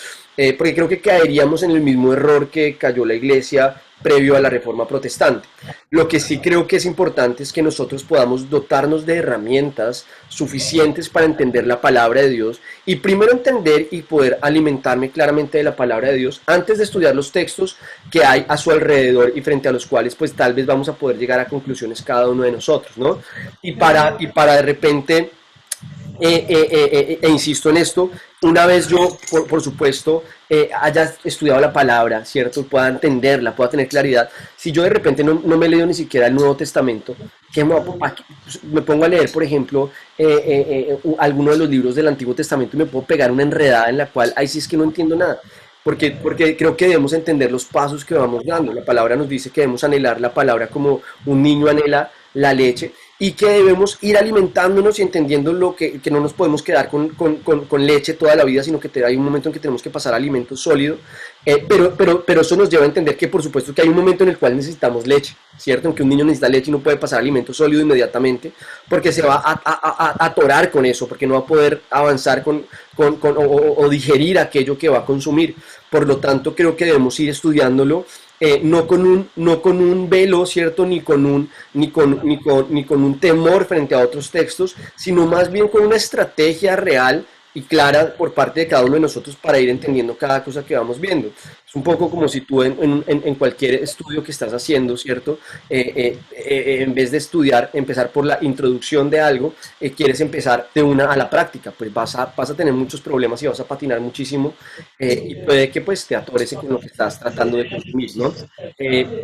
Porque creo que caeríamos en el mismo error que cayó la iglesia previo a la reforma protestante. Lo que sí creo que es importante es que nosotros podamos dotarnos de herramientas suficientes para entender la palabra de Dios y primero entender y poder alimentarme claramente de la palabra de Dios antes de estudiar los textos que hay a su alrededor y frente a los cuales pues tal vez vamos a poder llegar a conclusiones cada uno de nosotros, ¿no? Y para de repente insisto en esto, una vez yo, por supuesto, haya estudiado la palabra, ¿cierto? Pueda entenderla, pueda tener claridad. Si yo de repente no me he leído ni siquiera el Nuevo Testamento, ¿qué me pongo a leer, por ejemplo, alguno de los libros del Antiguo Testamento y me puedo pegar una enredada en la cual ahí sí es que no entiendo nada? Porque creo que debemos entender los pasos que vamos dando. La palabra nos dice que debemos anhelar la palabra como un niño anhela la leche y que debemos ir alimentándonos y entendiendo que no nos podemos quedar con leche toda la vida, sino que hay un momento en que tenemos que pasar a alimentos sólidos, pero eso nos lleva a entender que por supuesto que hay un momento en el cual necesitamos leche, ¿cierto? Aunque un niño necesita leche y no puede pasar a alimentos sólidos inmediatamente, porque se va a atorar con eso, porque no va a poder avanzar o digerir aquello que va a consumir. Por lo tanto, creo que debemos ir estudiándolo no con un velo, ¿cierto? Ni con un temor frente a otros textos, sino más bien con una estrategia real y clara por parte de cada uno de nosotros para ir entendiendo cada cosa que vamos viendo. Es un poco como si tú en cualquier estudio que estás haciendo, ¿cierto? En vez de estudiar, empezar por la introducción de algo, quieres empezar de una a la práctica, pues vas a tener muchos problemas y vas a patinar muchísimo, y puede que pues te atores con lo que estás tratando de consumir, ¿no?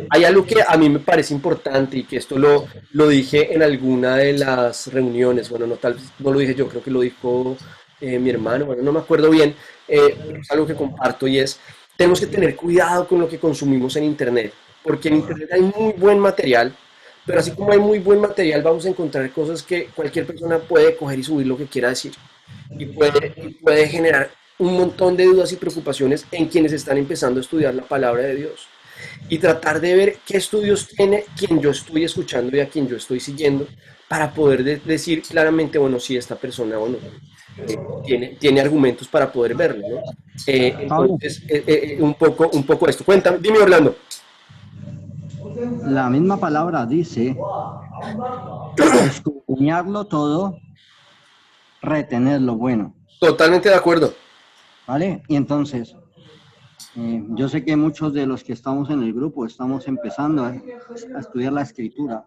Hay algo que a mí me parece importante y que esto lo dije en alguna de las reuniones, bueno, no, tal vez no lo dije yo, creo que lo dijo mi hermano, bueno, no me acuerdo bien, pero es algo que comparto y es, tenemos que tener cuidado con lo que consumimos en Internet, porque en Internet hay muy buen material, pero así como hay muy buen material, vamos a encontrar cosas que cualquier persona puede coger y subir lo que quiera decir y puede generar un montón de dudas y preocupaciones en quienes están empezando a estudiar la palabra de Dios y tratar de ver qué estudios tiene quien yo estoy escuchando y a quien yo estoy siguiendo para poder decir claramente, bueno, si esta persona o no tiene argumentos para poder verlo, ¿no? Pablo, Entonces, un poco esto. Cuéntame, dime Orlando. la misma palabra dice escudriñarlo todo, retener lo bueno, Totalmente de acuerdo. ¿vale? Y entonces, Yo sé que muchos de los que estamos en el grupo estamos empezando a estudiar la escritura,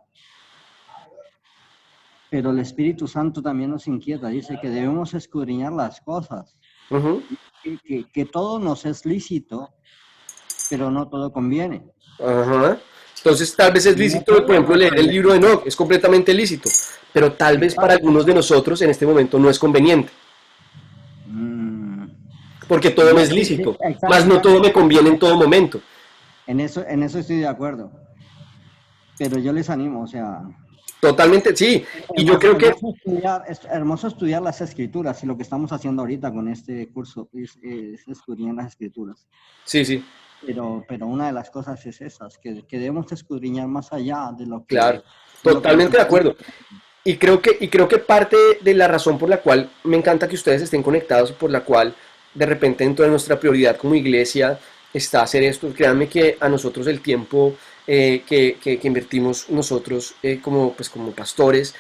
pero el Espíritu Santo también nos inquieta, dice que debemos escudriñar las cosas, Ujú. que todo nos es lícito, pero no todo conviene. Ajá. Entonces, tal vez es No lícito, todo por ejemplo, nos leer el conviene. libro de Enoch, es completamente lícito, pero tal vez para Exacto. algunos de nosotros en este momento no es conveniente, Mm, porque todo me no, es sí, sí, lícito, más exacto, no todo exacto. me conviene en todo momento. En eso estoy de acuerdo, pero yo les animo, o sea, Totalmente, sí. Y yo hermoso, creo que, es hermoso estudiar las escrituras y lo que estamos haciendo ahorita con este curso es escudriñar las escrituras. sí, sí, Pero una de las cosas es esas, que debemos escudriñar más allá claro, de lo que nos totalmente de enseña. acuerdo. Y creo que parte de la razón por la cual me encanta que ustedes estén conectados, por la cual de repente dentro de nuestra prioridad como iglesia está hacer esto, créanme que a nosotros el tiempo que invertimos nosotros pues, como pastores,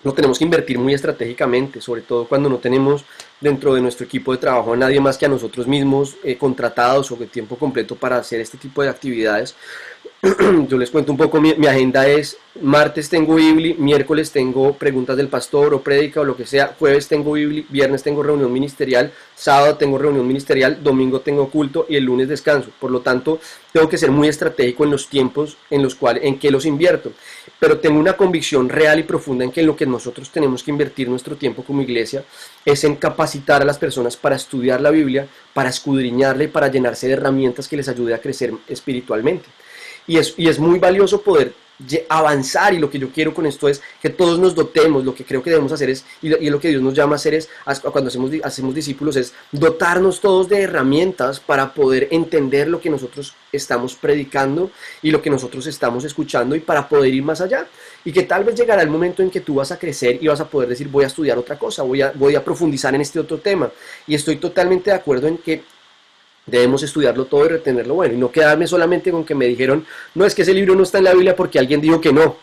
lo tenemos que invertir muy estratégicamente, sobre todo cuando no tenemos dentro de nuestro equipo de trabajo a nadie más que a nosotros mismos contratados o de tiempo completo para hacer este tipo de actividades. Yo les cuento un poco, mi agenda es martes tengo Bibli, miércoles tengo preguntas del pastor o prédica o lo que sea, jueves tengo Bibli, viernes tengo reunión ministerial, sábado tengo reunión ministerial, domingo tengo culto y el lunes descanso. Por lo tanto, tengo que ser muy estratégico en los tiempos en los cuales en que los invierto. Pero tengo una convicción real y profunda en que lo que nosotros tenemos que invertir nuestro tiempo como iglesia es en capacitar a las personas para estudiar la Biblia, para escudriñarla y para llenarse de herramientas que les ayude a crecer espiritualmente. Y es muy valioso poder avanzar, y lo que yo quiero con esto es que todos nos dotemos. Lo que creo que debemos hacer es, y lo que Dios nos llama a hacer es, cuando hacemos discípulos, es dotarnos todos de herramientas para poder entender lo que nosotros estamos predicando y lo que nosotros estamos escuchando, y para poder ir más allá, y que tal vez llegará el momento en que tú vas a crecer y vas a poder decir voy a estudiar otra cosa, voy a profundizar en este otro tema. Y estoy totalmente de acuerdo en que debemos estudiarlo todo y retenerlo bueno, y no quedarme solamente con que me dijeron, no, es que ese libro no está en la Biblia porque alguien dijo que no,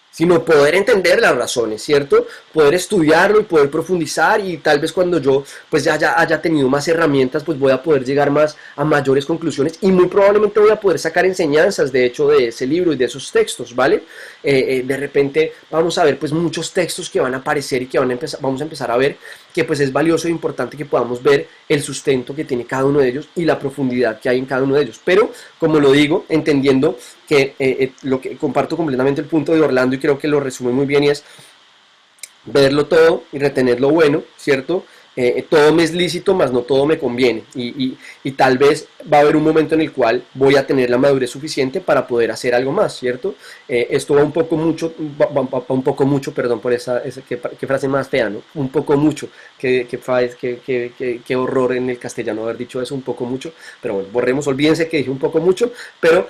sino poder entender las razones, ¿cierto? Poder estudiarlo y poder profundizar, y tal vez cuando yo pues ya haya tenido más herramientas, pues voy a poder llegar más a mayores conclusiones, y muy probablemente voy a poder sacar enseñanzas de hecho de ese libro y de esos textos, ¿vale? De repente vamos a ver pues muchos textos que van a aparecer y que vamos a empezar a ver que pues es valioso e importante que podamos ver el sustento que tiene cada uno de ellos y la profundidad que hay en cada uno de ellos. Pero, como lo digo, entendiendo que lo que comparto completamente el punto de Orlando, y creo que lo resume muy bien, y es verlo todo y retener lo bueno, ¿cierto? Todo me es lícito, mas no todo me conviene. Y tal vez va a haber un momento en el cual voy a tener la madurez suficiente para poder hacer algo más, ¿cierto? Esto va un poco mucho, un poco mucho, perdón por qué frase más fea, ¿no? Un poco mucho, qué horror en el castellano haber dicho eso, un poco mucho, pero bueno, borremos, olvídense que dije un poco mucho, pero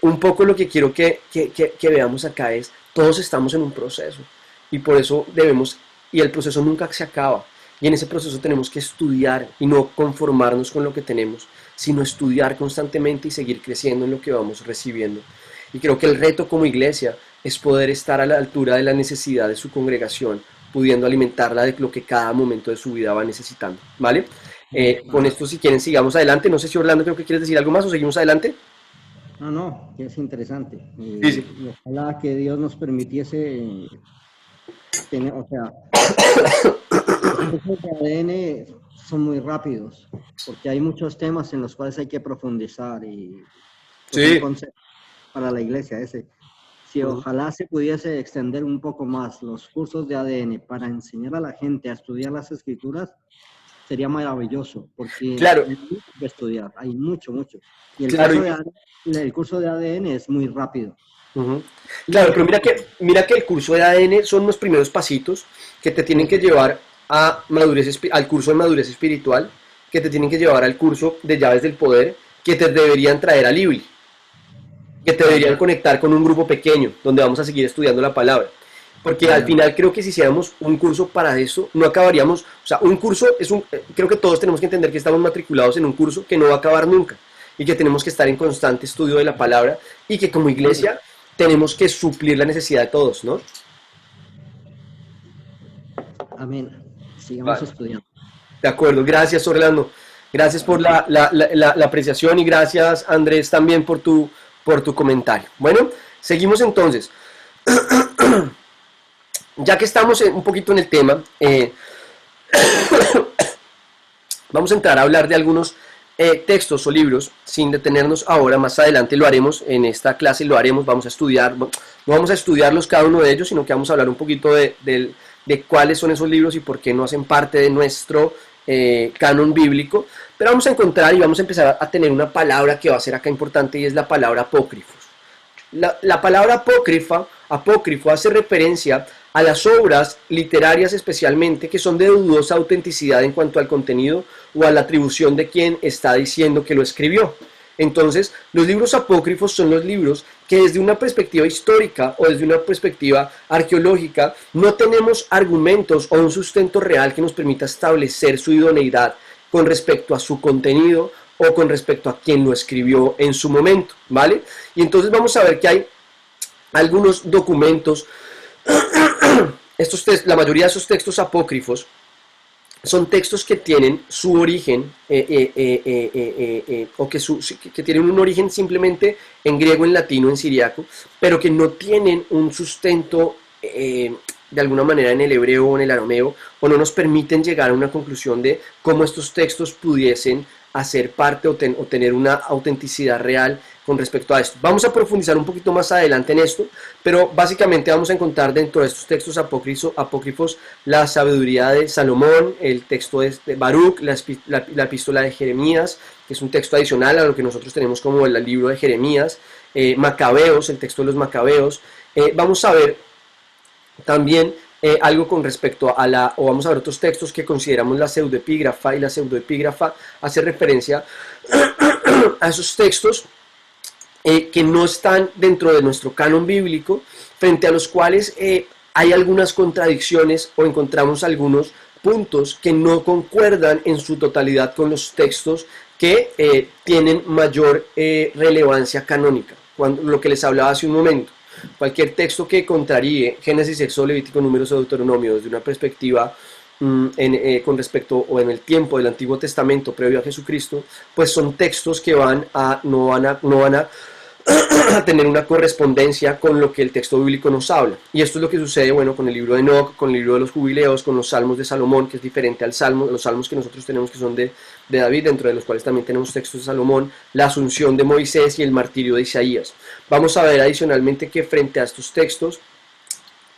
un poco lo que quiero que veamos acá es, todos estamos en un proceso, y por eso debemos, y el proceso nunca se acaba, y en ese proceso tenemos que estudiar y no conformarnos con lo que tenemos, sino estudiar constantemente y seguir creciendo en lo que vamos recibiendo. Y creo que el reto como iglesia es poder estar a la altura de la necesidad de su congregación, pudiendo alimentarla de lo que cada momento de su vida va necesitando, ¿vale? Con esto, si quieren, sigamos adelante. No sé si Orlando, creo que quieres decir algo más o seguimos adelante. No, que es interesante. Sí, sí. Y ojalá que Dios nos permitiese tener, o sea, los cursos de ADN son muy rápidos, porque hay muchos temas en los cuales hay que profundizar y pues un Sí. consejo para la iglesia ese. Si ojalá se pudiese extender un poco más los cursos de ADN para enseñar a la gente a estudiar las escrituras, sería maravilloso, porque Claro, hay mucho que estudiar, hay mucho, mucho. Y claro. el curso de ADN es muy rápido. Uh-huh. Claro, pero mira que el curso de ADN son los primeros pasitos que te tienen que llevar a al curso de madurez espiritual, que te tienen que llevar al curso de llaves del poder, que te deberían traer al Libri, que te deberían conectar con un grupo pequeño, donde vamos a seguir estudiando la palabra. Porque al final creo que si hiciéramos un curso para eso, no acabaríamos, o sea, un curso creo que todos tenemos que entender que estamos matriculados en un curso que no va a acabar nunca, y que tenemos que estar en constante estudio de la palabra, y que como iglesia tenemos que suplir la necesidad de todos, ¿no? Amén. Sigamos Vale. estudiando. De acuerdo, gracias Orlando. Gracias por la apreciación y gracias, Andrés, también por tu comentario. Bueno, seguimos entonces. Ya que estamos un poquito en el tema, vamos a entrar a hablar de algunos textos o libros, sin detenernos ahora. Más adelante lo haremos, en esta clase lo haremos, vamos a estudiar, no vamos a estudiarlos cada uno de ellos, sino que vamos a hablar un poquito de cuáles son esos libros y por qué no hacen parte de nuestro canon bíblico. Pero vamos a encontrar y vamos a empezar a tener una palabra que va a ser acá importante, y es la palabra apócrifos. La palabra apócrifo hace referencia a las obras literarias especialmente que son de dudosa autenticidad en cuanto al contenido o a la atribución de quien está diciendo que lo escribió. Entonces, los libros apócrifos son los libros que desde una perspectiva histórica o desde una perspectiva arqueológica no tenemos argumentos o un sustento real que nos permita establecer su idoneidad con respecto a su contenido o con respecto a quien lo escribió en su momento, ¿vale? Y entonces vamos a ver que hay algunos documentos, la mayoría de esos textos apócrifos son textos que tienen su origen, o que tienen un origen simplemente en griego, en latino, en siriaco, pero que no tienen un sustento de alguna manera en el hebreo o en el arameo, o no nos permiten llegar a una conclusión de cómo estos textos pudiesen hacer parte o tener una autenticidad real con respecto a esto. Vamos a profundizar un poquito más adelante en esto, pero básicamente vamos a encontrar dentro de estos textos apócrifos la sabiduría de Salomón, el texto de Baruch, la epístola de Jeremías, que es un texto adicional a lo que nosotros tenemos como el libro de Jeremías, Macabeos, el texto de los Macabeos. Vamos a ver también algo con respecto o vamos a ver otros textos que consideramos la pseudoepígrafa, y la pseudoepígrafa hace referencia a esos textos que no están dentro de nuestro canon bíblico, frente a los cuales hay algunas contradicciones o encontramos algunos puntos que no concuerdan en su totalidad con los textos que tienen mayor relevancia canónica, lo que les hablaba hace un momento. Cualquier texto que contraríe Génesis, Éxodo, Levítico, Números o Deuteronomio desde una perspectiva con respecto o en el tiempo del Antiguo Testamento previo a Jesucristo, pues son textos que no van a tener una correspondencia con lo que el texto bíblico nos habla. Y esto es lo que sucede, bueno, con el libro de Enoc, con el libro de los Jubileos, con los Salmos de Salomón, que es diferente al Salmo, los Salmos que nosotros tenemos, que son de David, dentro de los cuales también tenemos textos de Salomón, la Asunción de Moisés y el martirio de Isaías. Vamos a ver adicionalmente que frente a estos textos,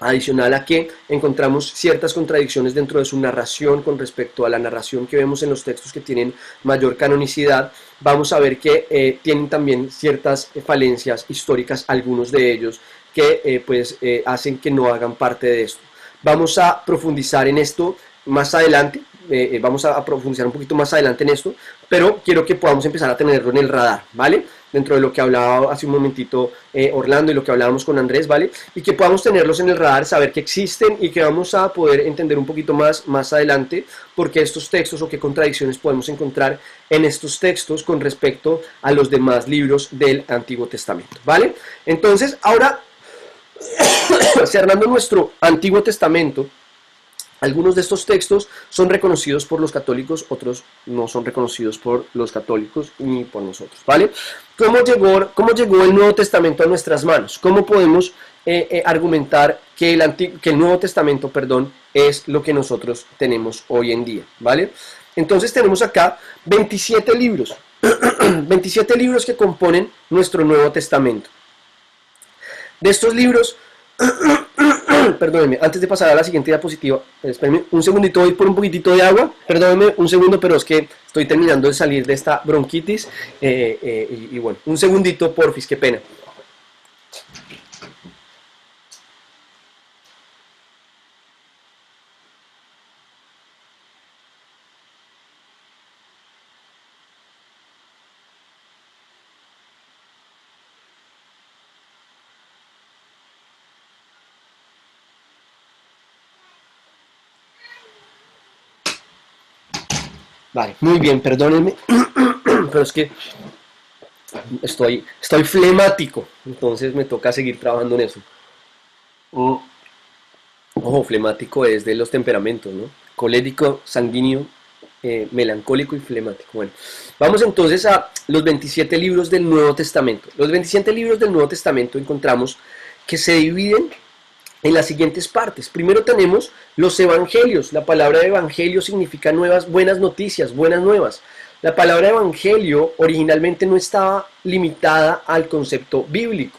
adicional a que encontramos ciertas contradicciones dentro de su narración con respecto a la narración que vemos en los textos que tienen mayor canonicidad, vamos a ver que tienen también ciertas falencias históricas, algunos de ellos, que hacen que no hagan parte de esto. Vamos a profundizar en esto más adelante, vamos a profundizar un poquito más adelante en esto, pero quiero que podamos empezar a tenerlo en el radar, ¿vale? Dentro de lo que hablaba hace un momentito Orlando y lo que hablábamos con Andrés, ¿vale? Y que podamos tenerlos en el radar, saber que existen y que vamos a poder entender un poquito más adelante por qué estos textos o qué contradicciones podemos encontrar en estos textos con respecto a los demás libros del Antiguo Testamento, ¿vale? Entonces, ahora, cerrando nuestro Antiguo Testamento, algunos de estos textos son reconocidos por los católicos, otros no son reconocidos por los católicos ni por nosotros, ¿vale? ¿Cómo llegó el Nuevo Testamento a nuestras manos? ¿Cómo podemos argumentar que el Nuevo Testamento, es lo que nosotros tenemos hoy en día, ¿vale? Entonces tenemos acá 27 libros, 27 libros que componen nuestro Nuevo Testamento. De estos libros, perdónenme, antes de pasar a la siguiente diapositiva, espérenme un segundito, voy por un poquitito de agua, perdónenme un segundo, pero es que estoy terminando de salir de esta bronquitis, y bueno, un segundito, porfis, qué pena. Vale, muy bien, perdónenme, pero es que estoy flemático, entonces me toca seguir trabajando en eso. Ojo, flemático es de los temperamentos, ¿no? Colérico, sanguíneo melancólico y flemático. Bueno, vamos entonces a los 27 libros del Nuevo Testamento. Los 27 libros del Nuevo Testamento encontramos que se dividen en las siguientes partes. Primero tenemos los evangelios. La palabra evangelio significa buenas noticias, buenas nuevas. La palabra evangelio originalmente no estaba limitada al concepto bíblico.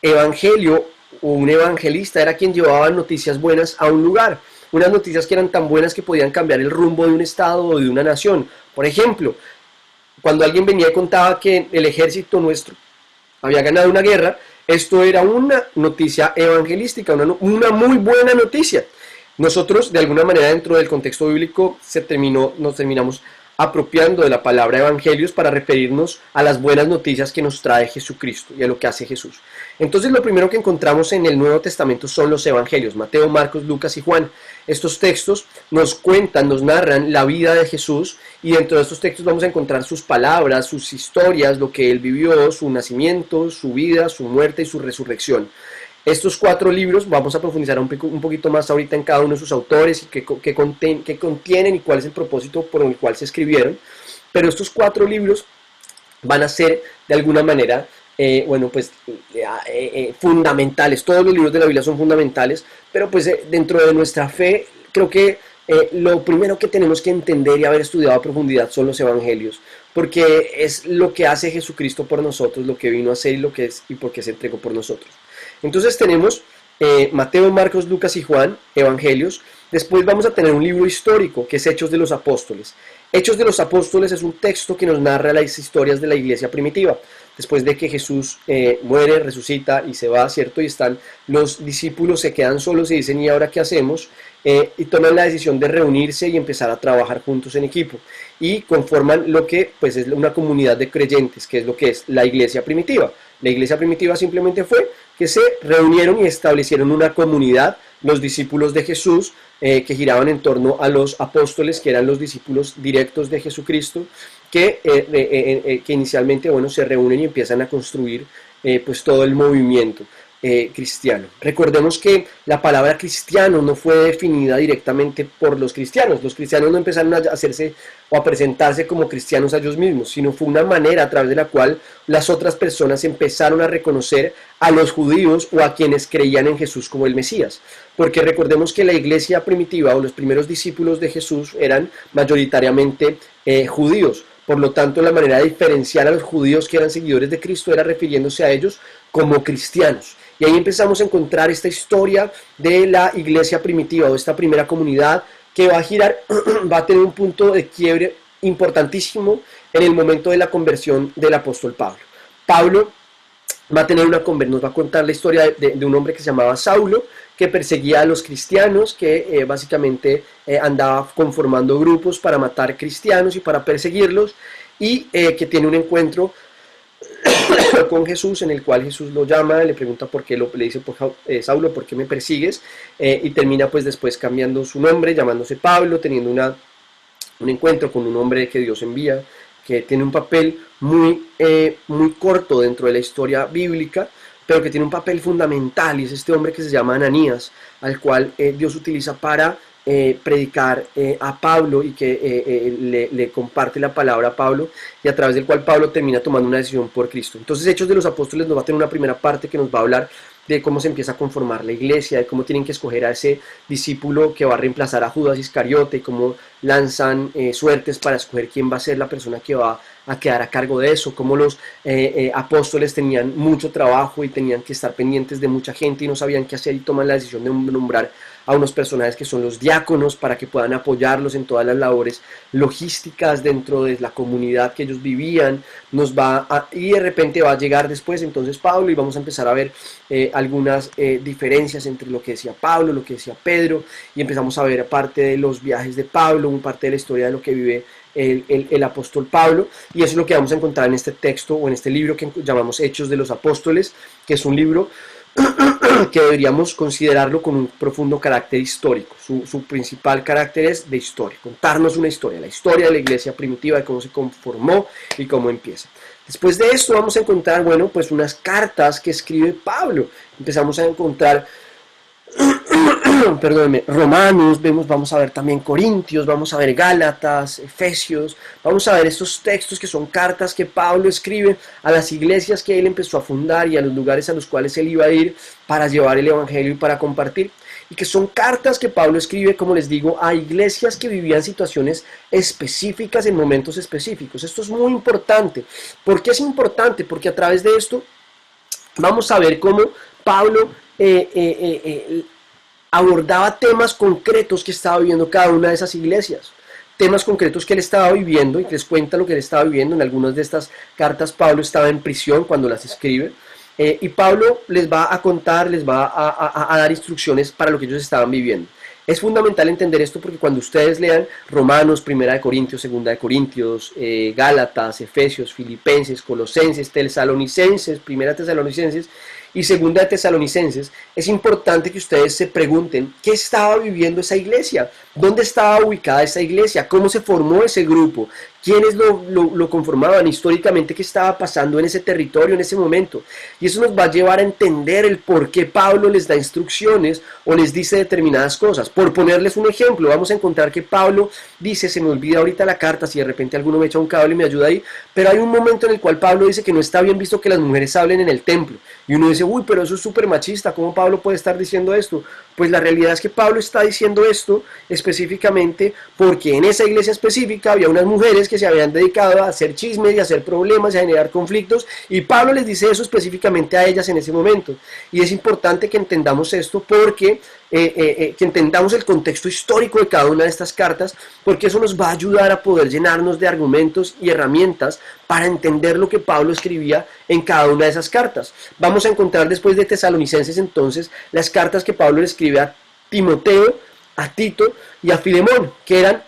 Evangelio o un evangelista era quien llevaba noticias buenas a un lugar. Unas noticias que eran tan buenas que podían cambiar el rumbo de un estado o de una nación. Por ejemplo, cuando alguien venía y contaba que el ejército nuestro había ganado una guerra, esto era una noticia evangelística, una muy buena noticia. Nosotros, de alguna manera, dentro del contexto bíblico, nos terminamos apropiando de la palabra evangelios para referirnos a las buenas noticias que nos trae Jesucristo y a lo que hace Jesús. Entonces, lo primero que encontramos en el Nuevo Testamento son los evangelios, Mateo, Marcos, Lucas y Juan. Estos textos nos cuentan, nos narran la vida de Jesús, y dentro de estos textos vamos a encontrar sus palabras, sus historias, lo que él vivió, su nacimiento, su vida, su muerte y su resurrección. Estos 4 libros vamos a profundizar un poquito más ahorita en cada uno de sus autores y qué contienen y cuál es el propósito por el cual se escribieron. Pero estos 4 libros van a ser de alguna manera fundamentales. Todos los libros de la Biblia son fundamentales, pero pues dentro de nuestra fe creo que lo primero que tenemos que entender y haber estudiado a profundidad son los evangelios, porque es lo que hace Jesucristo por nosotros, lo que vino a hacer y lo que es y por qué se entregó por nosotros. Entonces tenemos Mateo, Marcos, Lucas y Juan, evangelios. Después vamos a tener un libro histórico que es Hechos de los Apóstoles. Hechos de los Apóstoles es un texto que nos narra las historias de la iglesia primitiva. Después de que Jesús muere, resucita y se va, ¿cierto? Y están los discípulos, se quedan solos y dicen, ¿y ahora qué hacemos? Y toman la decisión de reunirse y empezar a trabajar juntos en equipo. Y conforman lo que pues es una comunidad de creyentes, que es lo que es la iglesia primitiva. La iglesia primitiva simplemente fue que se reunieron y establecieron una comunidad, los discípulos de Jesús, que giraban en torno a los apóstoles, que eran los discípulos directos de Jesucristo, que inicialmente se reúnen y empiezan a construir pues todo el movimiento cristiano. Recordemos que la palabra cristiano no fue definida directamente por los cristianos. Los cristianos no empezaron a hacerse o a presentarse como cristianos a ellos mismos, sino fue una manera a través de la cual las otras personas empezaron a reconocer a los judíos o a quienes creían en Jesús como el Mesías. Porque recordemos que la iglesia primitiva o los primeros discípulos de Jesús eran mayoritariamente judíos. Por lo tanto, la manera de diferenciar a los judíos que eran seguidores de Cristo era refiriéndose a ellos como cristianos. Y ahí empezamos a encontrar esta historia de la iglesia primitiva o esta primera comunidad que va a girar, va a tener un punto de quiebre importantísimo en el momento de la conversión del apóstol Pablo. Pablo va a tener nos va a contar la historia de un hombre que se llamaba Saulo, que perseguía a los cristianos, que básicamente andaba conformando grupos para matar cristianos y para perseguirlos, y que tiene un encuentro con Jesús, en el cual Jesús lo llama, le pregunta por qué, le dice, Saulo, ¿por qué me persigues? Y termina pues después cambiando su nombre, llamándose Pablo, teniendo un encuentro con un hombre que Dios envía, que tiene un papel muy corto dentro de la historia bíblica, pero que tiene un papel fundamental, y es este hombre que se llama Ananías, al cual Dios utiliza para predicar a Pablo y que le comparte la palabra a Pablo, y a través del cual Pablo termina tomando una decisión por Cristo. Entonces Hechos de los Apóstoles nos va a tener una primera parte que nos va a hablar de cómo se empieza a conformar la iglesia, de cómo tienen que escoger a ese discípulo que va a reemplazar a Judas Iscariote, y cómo lanzan suertes para escoger quién va a ser la persona que va a quedar a cargo de eso, cómo los apóstoles tenían mucho trabajo y tenían que estar pendientes de mucha gente y no sabían qué hacer, y toman la decisión de nombrar a unos personajes que son los diáconos para que puedan apoyarlos en todas las labores logísticas dentro de la comunidad que ellos vivían. Y de repente va a llegar después entonces Pablo, y vamos a empezar a ver algunas diferencias entre lo que decía Pablo, lo que decía Pedro, y empezamos a ver parte de los viajes de Pablo, parte de la historia de lo que vive el apóstol Pablo, y eso es lo que vamos a encontrar en este texto o en este libro que llamamos Hechos de los Apóstoles, que es un libro que deberíamos considerarlo con un profundo carácter histórico. Su principal carácter es de historia, contarnos una historia, la historia de la iglesia primitiva, de cómo se conformó y cómo empieza. Después de esto vamos a encontrar, unas cartas que escribe Pablo. Empezamos a encontrar perdónenme, Romanos, vamos a ver también Corintios, vamos a ver Gálatas, Efesios, vamos a ver estos textos que son cartas que Pablo escribe a las iglesias que él empezó a fundar y a los lugares a los cuales él iba a ir para llevar el evangelio y para compartir. Y que son cartas que Pablo escribe, como les digo, a iglesias que vivían situaciones específicas en momentos específicos. Esto es muy importante. ¿Por qué es importante? Porque a través de esto vamos a ver cómo Pablo abordaba temas concretos que estaba viviendo cada una de esas iglesias. Temas concretos que él estaba viviendo y que les cuenta lo que él estaba viviendo. En algunas de estas cartas Pablo estaba en prisión cuando las escribe. Y Pablo les va a contar, les va a dar instrucciones para lo que ellos estaban viviendo. Es fundamental entender esto porque cuando ustedes lean Romanos, Primera de Corintios, Segunda de Corintios, Gálatas, Efesios, Filipenses, Colosenses, Tesalonicenses, Primera de Tesalonicenses y Segunda de Tesalonicenses, es importante que ustedes se pregunten qué estaba viviendo esa iglesia, dónde estaba ubicada esa iglesia, cómo se formó ese grupo, quiénes lo conformaban históricamente, qué estaba pasando en ese territorio en ese momento. Y eso nos va a llevar a entender el por qué Pablo les da instrucciones o les dice determinadas cosas. Por ponerles un ejemplo, vamos a encontrar que Pablo dice, se me olvida ahorita la carta, si de repente alguno me echa un cable y me ayuda ahí, pero hay un momento en el cual Pablo dice que no está bien visto que las mujeres hablen en el templo. Y uno dice, uy, pero eso es súper machista, ¿cómo Pablo puede estar diciendo esto? Pues la realidad es que Pablo está diciendo esto específicamente porque en esa iglesia específica había unas mujeres que se habían dedicado a hacer chismes y a hacer problemas y a generar conflictos, y Pablo les dice eso específicamente a ellas en ese momento. Y es importante que entendamos esto porque que entendamos el contexto histórico de cada una de estas cartas, porque eso nos va a ayudar a poder llenarnos de argumentos y herramientas para entender lo que Pablo escribía en cada una de esas cartas. Vamos a encontrar después de Tesalonicenses entonces las cartas que Pablo le escribe a Timoteo, a Tito y a Filemón, que eran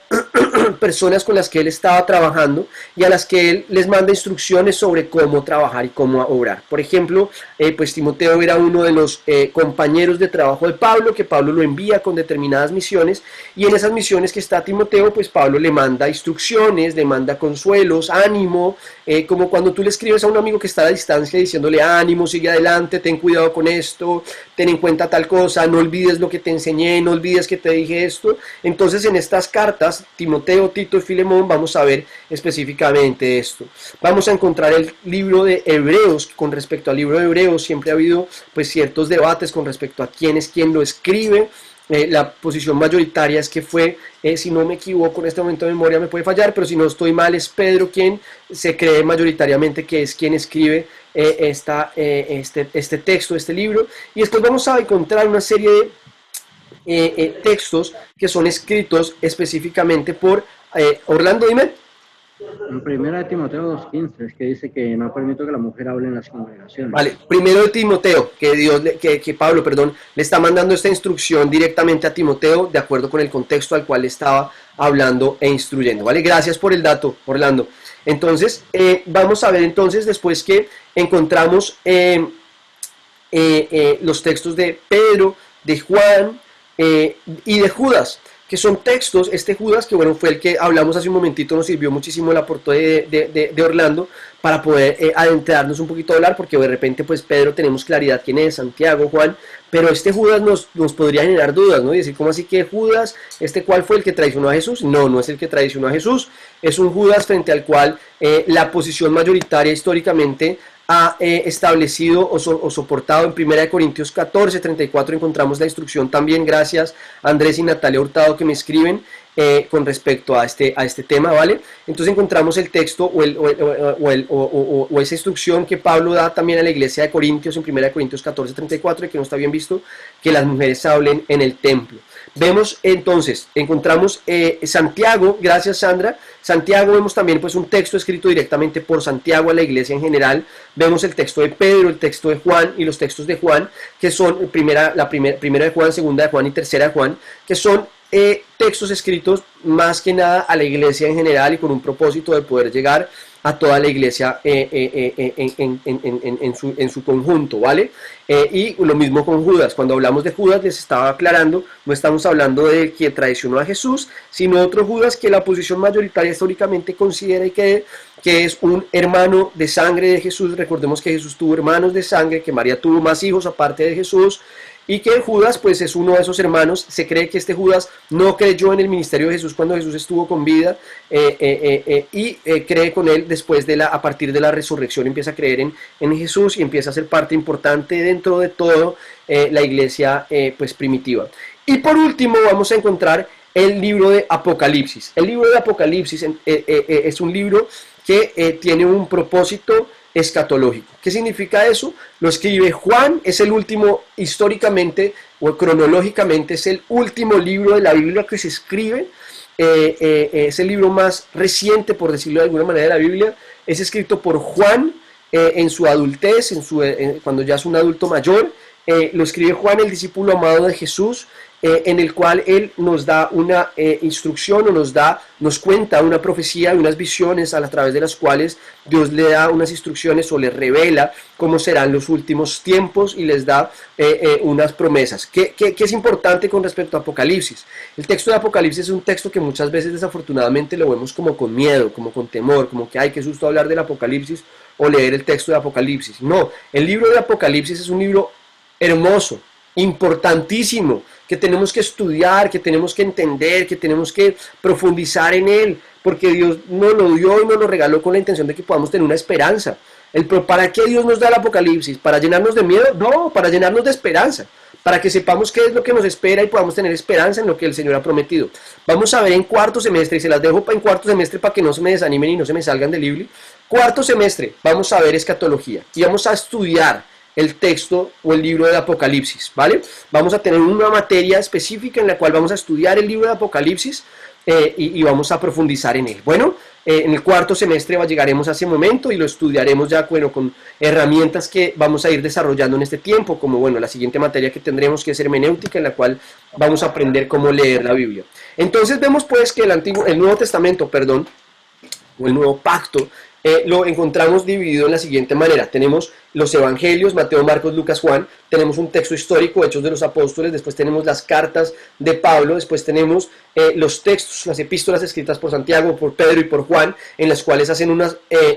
personas con las que él estaba trabajando y a las que él les manda instrucciones sobre cómo trabajar y cómo obrar. Por ejemplo, pues Timoteo era uno de los compañeros de trabajo de Pablo, que Pablo lo envía con determinadas misiones, y en esas misiones que está Timoteo, pues Pablo le manda instrucciones, le manda consuelos, ánimo, como cuando tú le escribes a un amigo que está a la distancia diciéndole ánimo, sigue adelante, ten cuidado con esto, ten en cuenta tal cosa, no olvides lo que te enseñé, no olvides que te dije esto. Entonces en estas cartas, Timoteo, Tito y Filemón, vamos a ver específicamente esto. Vamos a encontrar el libro de Hebreos. Con respecto al libro de Hebreos siempre ha habido pues ciertos debates con respecto a quién es quien lo escribe. La posición mayoritaria es que fue, si no me equivoco, en este momento de memoria me puede fallar, pero si no estoy mal, es Pedro quien se cree mayoritariamente que es quien escribe este texto, este libro. Y después vamos a encontrar una serie de textos que son escritos específicamente por Orlando, dime. En primera de Timoteo 2:15 es que dice que no permito que la mujer hable en las congregaciones. Vale, primero de Timoteo, que Pablo, le está mandando esta instrucción directamente a Timoteo de acuerdo con el contexto al cual estaba hablando e instruyendo. Vale, gracias por el dato, Orlando. Entonces, vamos a ver entonces después que encontramos los textos de Pedro, de Juan y de Judas, que son textos. Este Judas, que bueno, fue el que hablamos hace un momentito, nos sirvió muchísimo el aporte de Orlando para poder adentrarnos un poquito a hablar, porque de repente pues Pedro tenemos claridad quién es, Santiago, Juan, pero este Judas nos podría generar dudas, ¿no? Y decir, ¿cómo así que Judas, cuál fue el que traicionó a Jesús? No, no es el que traicionó a Jesús, es un Judas frente al cual la posición mayoritaria históricamente ha establecido o soportado. En 1 Corintios 14, 34 encontramos la instrucción también, gracias a Andrés y Natalia Hurtado que me escriben con respecto a este tema, ¿vale? Entonces encontramos el texto o esa instrucción que Pablo da también a la iglesia de Corintios en 1 Corintios 14, 34, que no está bien visto, que las mujeres hablen en el templo. Vemos entonces, encontramos Santiago, gracias Sandra. Santiago, vemos también pues un texto escrito directamente por Santiago a la iglesia en general. Vemos el texto de Pedro, el texto de Juan y los textos de Juan, que son primera de Juan, segunda de Juan y tercera de Juan, que son textos escritos más que nada a la iglesia en general y con un propósito de poder llegar a toda la iglesia en su conjunto, ¿vale? Y lo mismo con Judas. Cuando hablamos de Judas, les estaba aclarando, no estamos hablando de quien traicionó a Jesús, sino otro Judas que la posición mayoritaria históricamente considera y que es un hermano de sangre de Jesús. Recordemos que Jesús tuvo hermanos de sangre, que María tuvo más hijos aparte de Jesús, y que Judas pues es uno de esos hermanos. Se cree que este Judas no creyó en el ministerio de Jesús cuando Jesús estuvo con vida, y cree con él después a partir de la resurrección, empieza a creer en Jesús y empieza a ser parte importante dentro de todo la iglesia pues primitiva. Y por último vamos a encontrar el libro de Apocalipsis. El libro de Apocalipsis es un libro que tiene un propósito escatológico. ¿Qué significa eso? Lo escribe Juan, es el último, históricamente o cronológicamente, es el último libro de la Biblia que se escribe. Es el libro más reciente, por decirlo de alguna manera, de la Biblia. Es escrito por Juan en su adultez, cuando ya es un adulto mayor. Lo escribe Juan, el discípulo amado de Jesús, en el cual él nos da una instrucción, o nos cuenta una profecía, unas visiones a través de las cuales Dios le da unas instrucciones o le revela cómo serán los últimos tiempos y les da unas promesas. ¿Qué es importante con respecto a Apocalipsis? El texto de Apocalipsis es un texto que muchas veces desafortunadamente lo vemos como con miedo, como con temor, como que ay, qué susto hablar del Apocalipsis o leer el texto de Apocalipsis. No, el libro de Apocalipsis es un libro hermoso, importantísimo, que tenemos que estudiar, que tenemos que entender, que tenemos que profundizar en él, porque Dios nos lo dio y nos lo regaló con la intención de que podamos tener una esperanza. ¿Para qué Dios nos da el Apocalipsis? ¿Para llenarnos de miedo? No, para llenarnos de esperanza, para que sepamos qué es lo que nos espera y podamos tener esperanza en lo que el Señor ha prometido. Vamos a ver en cuarto semestre, y se las dejo en cuarto semestre para que no se me desanimen y no se me salgan del libro. Cuarto semestre, vamos a ver escatología y vamos a estudiar el texto o el libro de Apocalipsis, ¿vale? Vamos a tener una materia específica en la cual vamos a estudiar el libro de Apocalipsis y vamos a profundizar en él. Bueno, en el cuarto semestre llegaremos a ese momento y lo estudiaremos ya, bueno, con herramientas que vamos a ir desarrollando en este tiempo, como, bueno, la siguiente materia que tendremos, que es hermenéutica, en la cual vamos a aprender cómo leer la Biblia. Entonces vemos pues que el Nuevo Testamento, o el Nuevo Pacto, lo encontramos dividido en la siguiente manera. Tenemos los evangelios, Mateo, Marcos, Lucas, Juan. Tenemos un texto histórico, Hechos de los Apóstoles. Después tenemos las cartas de Pablo. Después tenemos los textos, las epístolas escritas por Santiago, por Pedro y por Juan, en las cuales hacen unas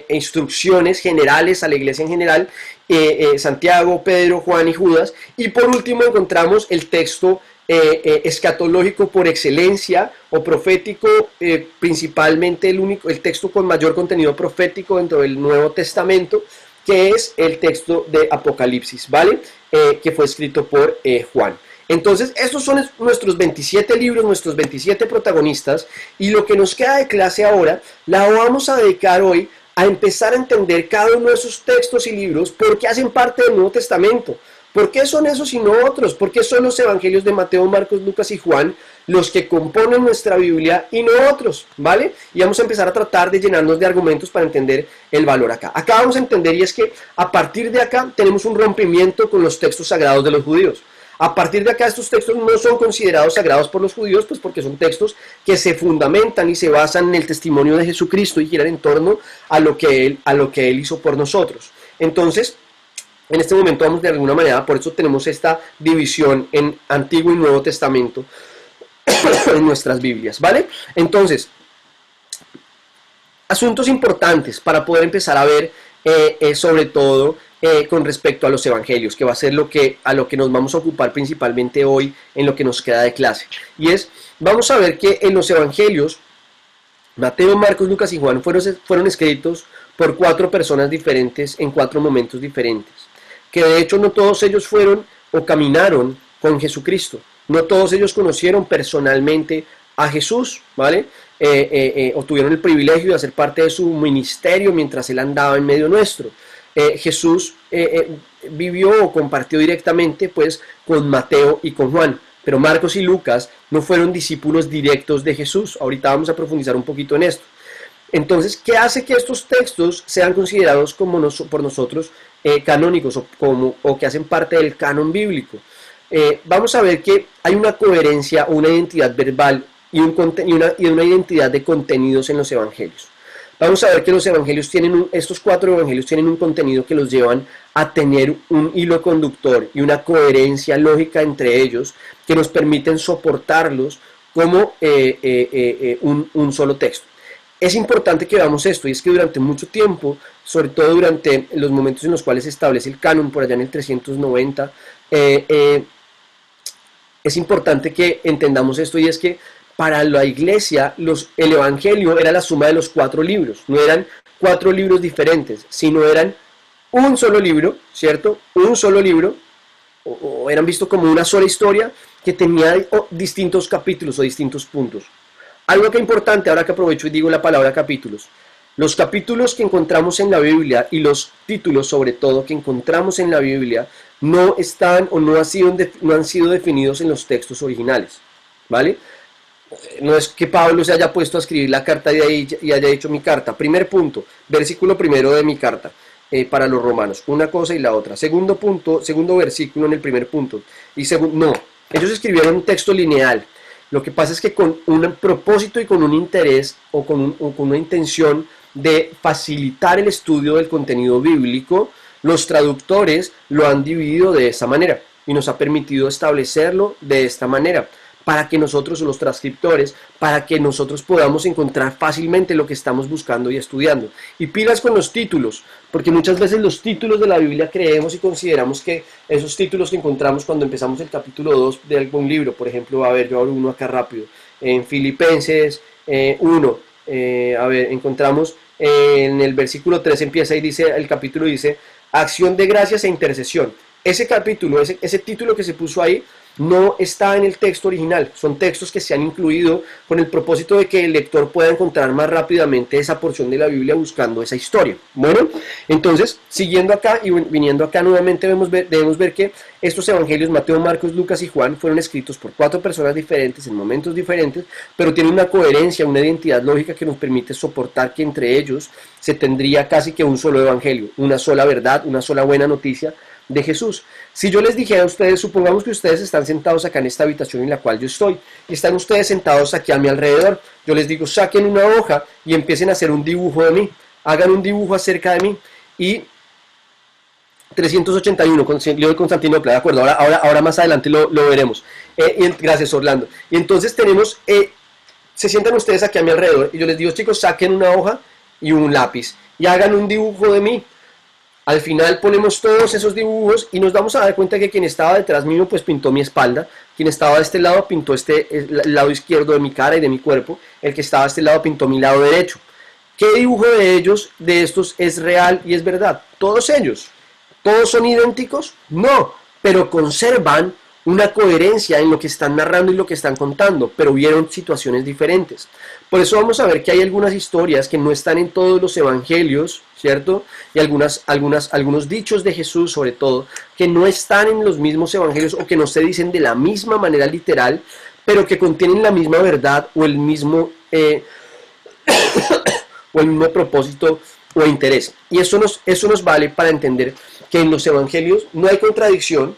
instrucciones generales a la iglesia en general. Santiago, Pedro, Juan y Judas. Y por último encontramos el texto escatológico por excelencia, o profético, principalmente el texto con mayor contenido profético dentro del Nuevo Testamento, que es el texto de Apocalipsis, ¿vale? Que fue escrito por Juan. Entonces, estos son nuestros 27 libros, nuestros 27 protagonistas, y lo que nos queda de clase ahora, la vamos a dedicar hoy a empezar a entender cada uno de esos textos y libros, porque hacen parte del Nuevo Testamento. ¿Por qué son esos y no otros? ¿Por qué son los evangelios de Mateo, Marcos, Lucas y Juan los que componen nuestra Biblia y no otros? ¿Vale? Y vamos a empezar a tratar de llenarnos de argumentos para entender el valor acá. Acá vamos a entender, y es que a partir de acá tenemos un rompimiento con los textos sagrados de los judíos. A partir de acá estos textos no son considerados sagrados por los judíos, pues porque son textos que se fundamentan y se basan en el testimonio de Jesucristo y giran en torno a lo que Él hizo por nosotros. Entonces, en este momento vamos de alguna manera, por eso tenemos esta división en Antiguo y Nuevo Testamento en nuestras Biblias, ¿vale? Entonces, asuntos importantes para poder empezar a ver, sobre todo con respecto a los evangelios, que va a ser a lo que nos vamos a ocupar principalmente hoy en lo que nos queda de clase. Y vamos a ver que en los evangelios, Mateo, Marcos, Lucas y Juan fueron escritos por 4 personas diferentes en 4 momentos diferentes. Que de hecho no todos ellos fueron o caminaron con Jesucristo, no todos ellos conocieron personalmente a Jesús, ¿vale? O tuvieron el privilegio de hacer parte de su ministerio mientras Él andaba en medio nuestro. Jesús vivió o compartió directamente pues con Mateo y con Juan, pero Marcos y Lucas no fueron discípulos directos de Jesús. Ahorita vamos a profundizar un poquito en esto. Entonces, ¿qué hace que estos textos sean considerados por nosotros canónicos o que hacen parte del canon bíblico? Vamos a ver que hay una coherencia o una identidad verbal y una identidad de contenidos en los evangelios. Vamos a ver que los evangelios estos 4 evangelios tienen un contenido que los llevan a tener un hilo conductor y una coherencia lógica entre ellos que nos permiten soportarlos como un solo texto. Es importante que veamos esto, y es que durante mucho tiempo, sobre todo durante los momentos en los cuales se establece el canon, por allá en el 390, es importante que entendamos esto, y es que para la iglesia el Evangelio era la suma de los 4 libros, no eran 4 libros diferentes, sino eran un solo libro, ¿cierto? Un solo libro, o eran vistos como una sola historia que tenía distintos capítulos o distintos puntos. Algo que es importante, ahora que aprovecho y digo la palabra capítulos, los capítulos que encontramos en la Biblia y los títulos sobre todo que encontramos en la Biblia no están o no han sido definidos en los textos originales, ¿vale? No es que Pablo se haya puesto a escribir la carta y haya hecho mi carta. Primer punto, versículo primero de mi carta para los romanos, una cosa y la otra. Segundo punto, segundo versículo en el primer punto. Y no, ellos escribieron un texto lineal. Lo que pasa es que con un propósito y con un interés o con una intención de facilitar el estudio del contenido bíblico, los traductores lo han dividido de esa manera y nos ha permitido establecerlo de esta manera, para que nosotros, los transcriptores, para que nosotros podamos encontrar fácilmente lo que estamos buscando y estudiando. Y pilas con los títulos, porque muchas veces los títulos de la Biblia creemos y consideramos que esos títulos que encontramos cuando empezamos el capítulo 2 de algún libro, por ejemplo, a ver, yo abro uno acá rápido, en Filipenses 1, a ver, encontramos en el versículo 3 empieza y dice, el capítulo dice, acción de gracias e intercesión. Ese capítulo, ese título que se puso ahí, no está en el texto original, son textos que se han incluido con el propósito de que el lector pueda encontrar más rápidamente esa porción de la Biblia buscando esa historia. Bueno, entonces, siguiendo acá y viniendo acá nuevamente debemos ver que estos evangelios, Mateo, Marcos, Lucas y Juan, fueron escritos por 4 personas diferentes en momentos diferentes, pero tienen una coherencia, una identidad lógica que nos permite soportar que entre ellos se tendría casi que un solo evangelio, una sola verdad, una sola buena noticia de Jesús. Si yo les dijera a ustedes, supongamos que ustedes están sentados acá en esta habitación en la cual yo estoy, y están ustedes sentados aquí a mi alrededor, yo les digo, saquen una hoja y empiecen a hacer un dibujo de mí, hagan un dibujo acerca de mí, y 381, Leo de Constantinopla, de acuerdo, ahora más adelante lo veremos. Gracias, Orlando. Y entonces tenemos, se sientan ustedes aquí a mi alrededor, y yo les digo, chicos, saquen una hoja y un lápiz, y hagan un dibujo de mí. Al final ponemos todos esos dibujos y nos vamos a dar cuenta que quien estaba detrás mío pues pintó mi espalda, quien estaba de este lado pintó el lado izquierdo de mi cara y de mi cuerpo, el que estaba de este lado pintó mi lado derecho. ¿Qué dibujo de estos es real y es verdad? Todos ellos. ¿Todos son idénticos? No, pero conservan una coherencia en lo que están narrando y lo que están contando, pero vieron situaciones diferentes. Por eso vamos a ver que hay algunas historias que no están en todos los evangelios, ¿cierto? Y algunos dichos de Jesús, sobre todo, que no están en los mismos evangelios o que no se dicen de la misma manera literal, pero que contienen la misma verdad o el mismo propósito o interés. Y eso nos vale para entender que en los evangelios no hay contradicción,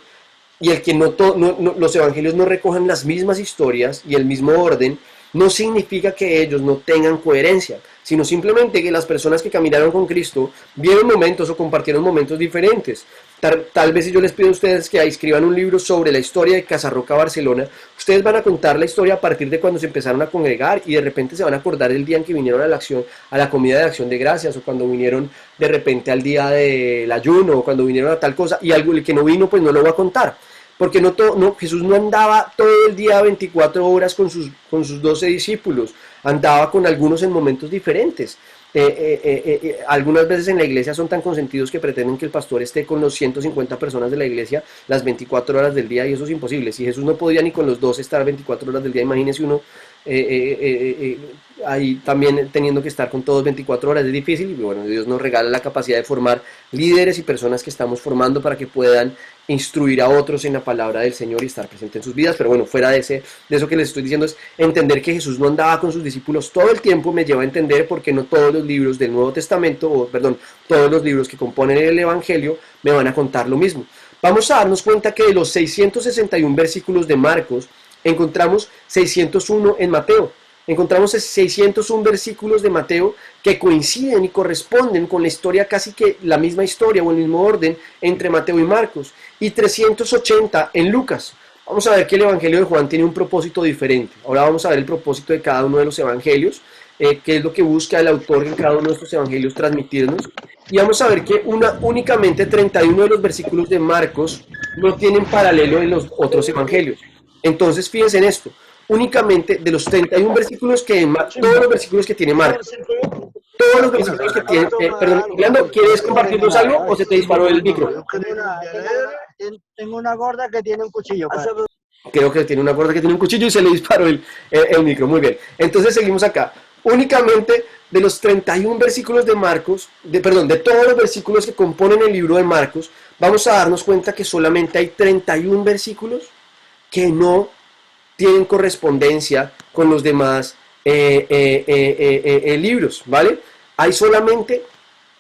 y el que los evangelios no recojan las mismas historias y el mismo orden, no significa que ellos no tengan coherencia, sino simplemente que las personas que caminaron con Cristo vieron momentos o compartieron momentos diferentes. Tal vez si yo les pido a ustedes que escriban un libro sobre la historia de Casarroca, Barcelona, ustedes van a contar la historia a partir de cuando se empezaron a congregar y de repente se van a acordar del día en que vinieron a la comida de acción de gracias, o cuando vinieron de repente al día del ayuno, o cuando vinieron a tal cosa, y el que no vino pues no lo va a contar. Porque Jesús no andaba todo el día 24 horas con sus 12 discípulos, andaba con algunos en momentos diferentes. Algunas veces en la iglesia son tan consentidos que pretenden que el pastor esté con los 150 personas de la iglesia las 24 horas del día, y eso es imposible. Si Jesús no podía ni con los 12 estar 24 horas del día, imagínese uno ahí también teniendo que estar con todos 24 horas, es difícil. Y bueno, Dios nos regala la capacidad de formar líderes y personas que estamos formando para que puedan instruir a otros en la palabra del Señor y estar presente en sus vidas. Pero bueno, fuera de eso que les estoy diciendo, es entender que Jesús no andaba con sus discípulos todo el tiempo. Me lleva a entender por qué no todos los libros del Nuevo Testamento, todos los libros que componen el Evangelio me van a contar lo mismo. Vamos a darnos cuenta que de los 661 versículos de Marcos, encontramos 601 en Mateo. Encontramos 601 versículos de Mateo que coinciden y corresponden con la historia, casi que la misma historia o el mismo orden entre Mateo y Marcos, y 380 en Lucas. Vamos a ver que el Evangelio de Juan tiene un propósito diferente. Ahora vamos a ver el propósito de cada uno de los evangelios, qué es lo que busca el autor en cada uno de estos evangelios transmitirnos. Y vamos a ver que únicamente 31 de los versículos de Marcos no tienen paralelo en los otros evangelios. Entonces, fíjense en esto. Únicamente de los 31 versículos todos los versículos que tiene Marcos, todos los versículos que tiene, perdón, Orlando, ¿quieres compartirnos algo o se te disparó el micro? Tengo una gorda que tiene un cuchillo. Creo que tiene una gorda que tiene un cuchillo y se le disparó el micro. Muy bien. Entonces seguimos acá. Únicamente de los 31 versículos de Marcos, de todos los versículos que componen el libro de Marcos, vamos a darnos cuenta que solamente hay 31 versículos que no tienen correspondencia con los demás libros, ¿vale? Hay solamente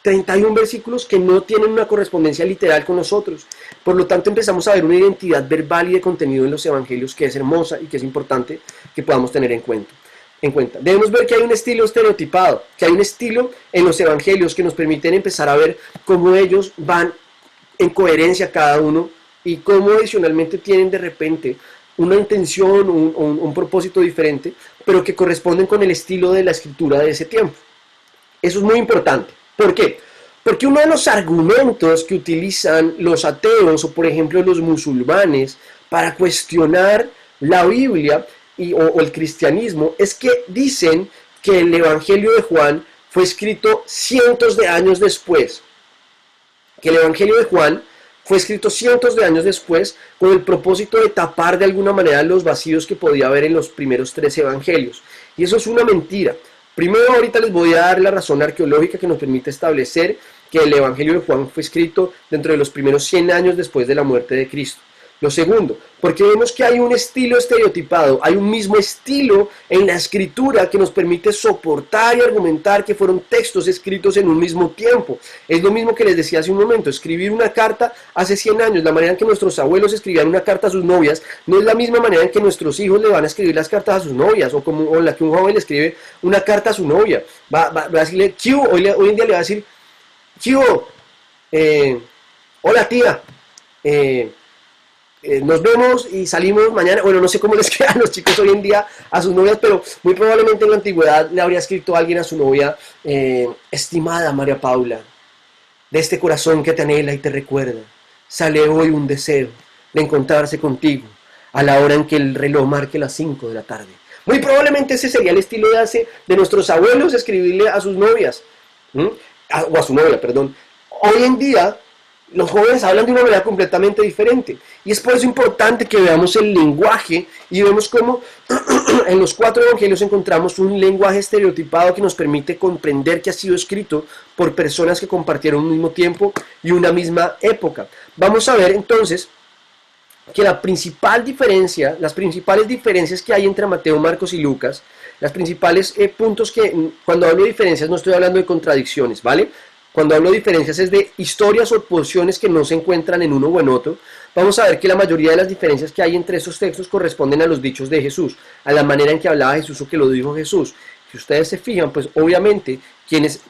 31 versículos que no tienen una correspondencia literal con nosotros. Por lo tanto, empezamos a ver una identidad verbal y de contenido en los evangelios que es hermosa y que es importante que podamos tener en cuenta. Debemos ver que hay un estilo estereotipado, que hay un estilo en los evangelios que nos permiten empezar a ver cómo ellos van en coherencia cada uno y cómo adicionalmente tienen de repente una intención, un propósito diferente, pero que corresponden con el estilo de la escritura de ese tiempo. Eso es muy importante. ¿Por qué? Porque uno de los argumentos que utilizan los ateos o por ejemplo los musulmanes para cuestionar la Biblia o el cristianismo es que dicen que el Evangelio de Juan fue escrito cientos de años después. Que el Evangelio de Juan fue escrito cientos de años después con el propósito de tapar de alguna manera los vacíos que podía haber en los primeros 3 evangelios. Y eso es una mentira. Primero, ahorita les voy a dar la razón arqueológica que nos permite establecer que el Evangelio de Juan fue escrito dentro de los primeros 100 años después de la muerte de Cristo. Lo segundo, porque vemos que hay un estilo estereotipado, hay un mismo estilo en la escritura que nos permite soportar y argumentar que fueron textos escritos en un mismo tiempo. Es lo mismo que les decía hace un momento, escribir una carta hace 100 años, la manera en que nuestros abuelos escribían una carta a sus novias, no es la misma manera en que nuestros hijos le van a escribir las cartas a sus novias, o en la que un joven le escribe una carta a su novia. Va a decirle, ¿qué? Hoy en día le va a decir, ¿qué? Hola tía, nos vemos y salimos mañana. Bueno, no sé cómo les quedan los chicos hoy en día a sus novias, pero muy probablemente en la antigüedad le habría escrito a alguien a su novia, estimada María Paula, de este corazón que te anhela y te recuerda, sale hoy un deseo de encontrarse contigo a la hora en que el reloj marque las 5 de la tarde. Muy probablemente ese sería el estilo de nuestros abuelos, escribirle a sus novias, o a su novia, perdón. Hoy en día los jóvenes hablan de una manera completamente diferente. Y es por eso importante que veamos el lenguaje y vemos cómo en los 4 evangelios encontramos un lenguaje estereotipado que nos permite comprender que ha sido escrito por personas que compartieron un mismo tiempo y una misma época. Vamos a ver entonces que las principales diferencias que hay entre Mateo, Marcos y Lucas, las principales puntos que, cuando hablo de diferencias no estoy hablando de contradicciones, ¿vale? Cuando hablo de diferencias es de historias o porciones que no se encuentran en uno o en otro. Vamos a ver que la mayoría de las diferencias que hay entre esos textos corresponden a los dichos de Jesús, a la manera en que hablaba Jesús o que lo dijo Jesús. Si ustedes se fijan, pues obviamente quienes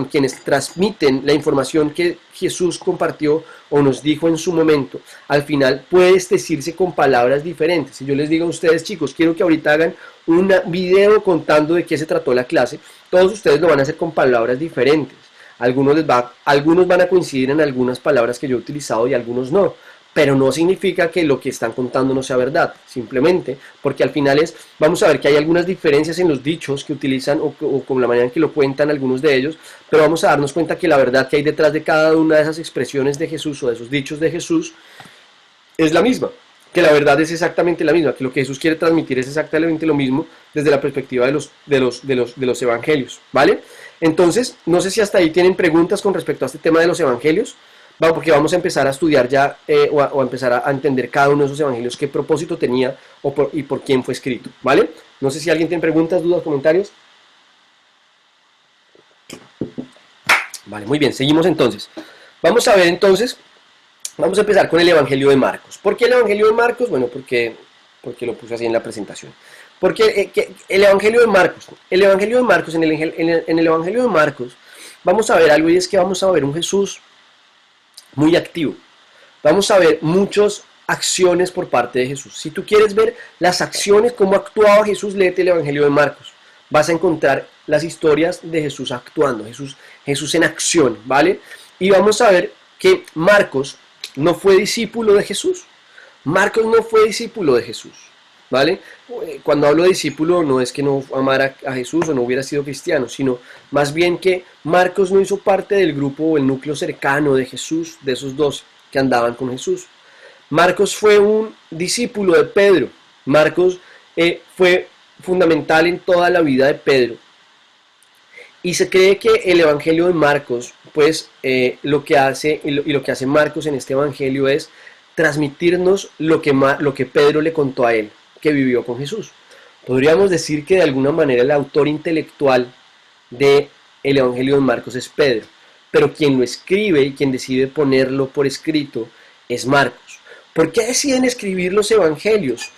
quienes transmiten la información que Jesús compartió o nos dijo en su momento, al final puede decirse con palabras diferentes. Si yo les digo a ustedes, chicos, quiero que ahorita hagan un video contando de qué se trató la clase, todos ustedes lo van a hacer con palabras diferentes. Algunos van a coincidir en algunas palabras que yo he utilizado y algunos no, pero no significa que lo que están contando no sea verdad, simplemente porque al final vamos a ver que hay algunas diferencias en los dichos que utilizan o con la manera en que lo cuentan algunos de ellos, pero vamos a darnos cuenta que la verdad que hay detrás de cada una de esas expresiones de Jesús o de esos dichos de Jesús es la misma, que la verdad es exactamente la misma, que lo que Jesús quiere transmitir es exactamente lo mismo desde la perspectiva de los evangelios, ¿vale? Entonces, no sé si hasta ahí tienen preguntas con respecto a este tema de los evangelios, porque vamos a empezar a estudiar ya o a empezar a entender cada uno de esos evangelios, qué propósito tenía y por quién fue escrito, ¿vale? No sé si alguien tiene preguntas, dudas, comentarios. Vale, muy bien, seguimos entonces. Vamos a ver entonces, vamos a empezar con el Evangelio de Marcos. ¿Por qué el Evangelio de Marcos? Bueno, porque lo puse así en la presentación. Porque el Evangelio de Marcos, en el Evangelio de Marcos vamos a ver algo, y es que vamos a ver un Jesús muy activo. Vamos a ver muchas acciones por parte de Jesús. Si tú quieres ver las acciones, cómo actuaba Jesús, léete el Evangelio de Marcos. Vas a encontrar las historias de Jesús actuando, Jesús en acción, ¿vale? Y vamos a ver que Marcos no fue discípulo de Jesús. Marcos no fue discípulo de Jesús, ¿vale? Cuando hablo de discípulo no es que no amara a Jesús o no hubiera sido cristiano, sino más bien que Marcos no hizo parte del grupo o el núcleo cercano de Jesús, de esos dos que andaban con Jesús. Marcos fue un discípulo de Pedro. Marcos fue fundamental en toda la vida de Pedro. Y se cree que el Evangelio de Marcos, pues lo que hace Marcos en este Evangelio es transmitirnos lo que Pedro le contó a él, que vivió con Jesús. Podríamos decir que de alguna manera el autor intelectual del Evangelio de Marcos es Pedro, pero quien lo escribe y quien decide ponerlo por escrito es Marcos. ¿Por qué deciden escribir los Evangelios?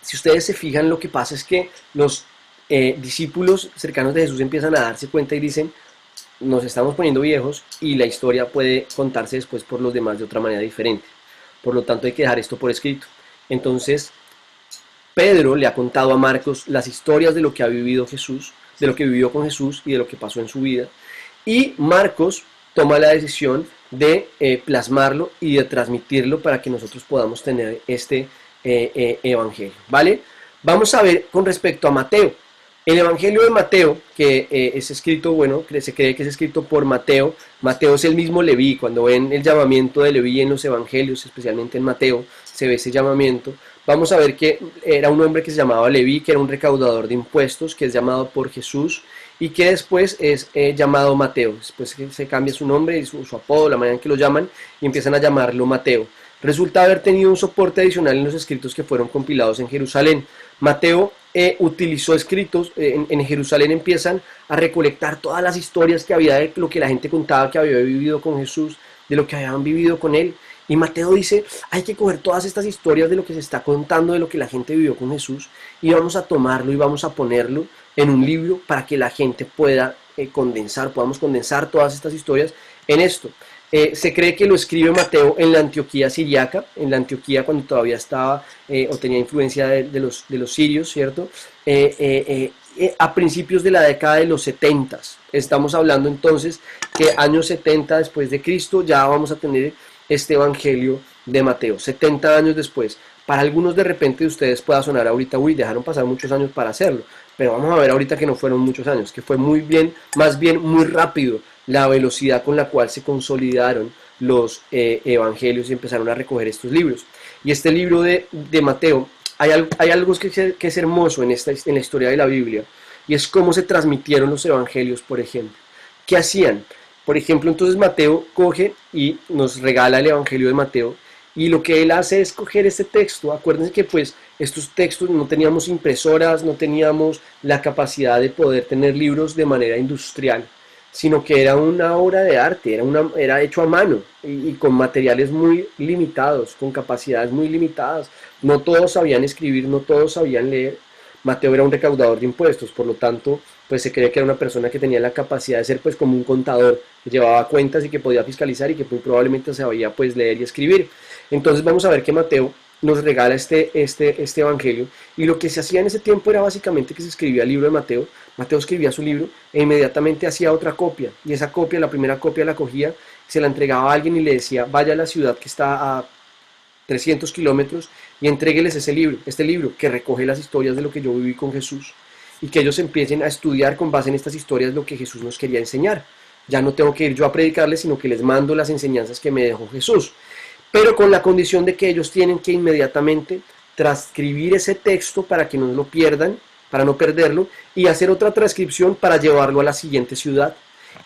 Si ustedes se fijan, lo que pasa es que los discípulos cercanos de Jesús empiezan a darse cuenta y dicen, nos estamos poniendo viejos y la historia puede contarse después por los demás de otra manera diferente. Por lo tanto hay que dejar esto por escrito. Entonces Pedro le ha contado a Marcos las historias de lo que ha vivido Jesús, de lo que vivió con Jesús y de lo que pasó en su vida. Y Marcos toma la decisión de plasmarlo y de transmitirlo para que nosotros podamos tener este evangelio, ¿vale? Vamos a ver con respecto a Mateo. El Evangelio de Mateo, que es escrito, bueno, se cree que es escrito por Mateo. Mateo es el mismo Leví. Cuando ven el llamamiento de Leví en los Evangelios, especialmente en Mateo, se ve ese llamamiento. Vamos a ver que era un hombre que se llamaba Leví, que era un recaudador de impuestos, que es llamado por Jesús y que después es llamado Mateo. Después se cambia su nombre y su apodo, la manera en que lo llaman, y empiezan a llamarlo Mateo. Resulta haber tenido un soporte adicional en los escritos que fueron compilados en Jerusalén. Mateo utilizó escritos, en Jerusalén empiezan a recolectar todas las historias que había de lo que la gente contaba que había vivido con Jesús, de lo que habían vivido con él. Y Mateo dice, hay que coger todas estas historias de lo que se está contando, de lo que la gente vivió con Jesús, y vamos a tomarlo y vamos a ponerlo en un libro para que la gente pueda podamos condensar todas estas historias en esto. Se cree que lo escribe Mateo en la Antioquía siriaca, en la Antioquía cuando todavía estaba o tenía influencia de los sirios, ¿cierto? A principios de la década de los 70. Estamos hablando entonces que años 70 después de Cristo ya vamos a tener este Evangelio de Mateo, 70 años después. Para algunos de repente de ustedes pueda sonar ahorita, uy, dejaron pasar muchos años para hacerlo, pero vamos a ver ahorita que no fueron muchos años, que fue más bien muy rápido la velocidad con la cual se consolidaron los evangelios y empezaron a recoger estos libros. Y este libro de Mateo, hay algo que es hermoso en la historia de la Biblia, y es cómo se transmitieron los evangelios, por ejemplo. ¿Qué hacían? Por ejemplo, entonces Mateo coge y nos regala el evangelio de Mateo, y lo que él hace es coger este texto. Acuérdense que pues estos textos no teníamos impresoras, no teníamos la capacidad de poder tener libros de manera industrial, sino que era una obra de arte, era hecho a mano y con materiales muy limitados, con capacidades muy limitadas. No todos sabían escribir, no todos sabían leer. Mateo era un recaudador de impuestos, por lo tanto, pues se cree que era una persona que tenía la capacidad de ser pues como un contador, que llevaba cuentas y que podía fiscalizar y que muy probablemente sabía pues leer y escribir. Entonces vamos a ver que Mateo nos regala este evangelio, y lo que se hacía en ese tiempo era básicamente que se escribía el libro de Mateo. Mateo escribía su libro e inmediatamente hacía otra copia, y esa copia, la primera copia la cogía, se la entregaba a alguien y le decía, vaya a la ciudad que está a 300 kilómetros y entrégueles este libro que recoge las historias de lo que yo viví con Jesús, y que ellos empiecen a estudiar con base en estas historias lo que Jesús nos quería enseñar. Ya no tengo que ir yo a predicarles, sino que les mando las enseñanzas que me dejó Jesús, pero con la condición de que ellos tienen que inmediatamente transcribir ese texto para que no lo pierdan, para no perderlo, y hacer otra transcripción para llevarlo a la siguiente ciudad.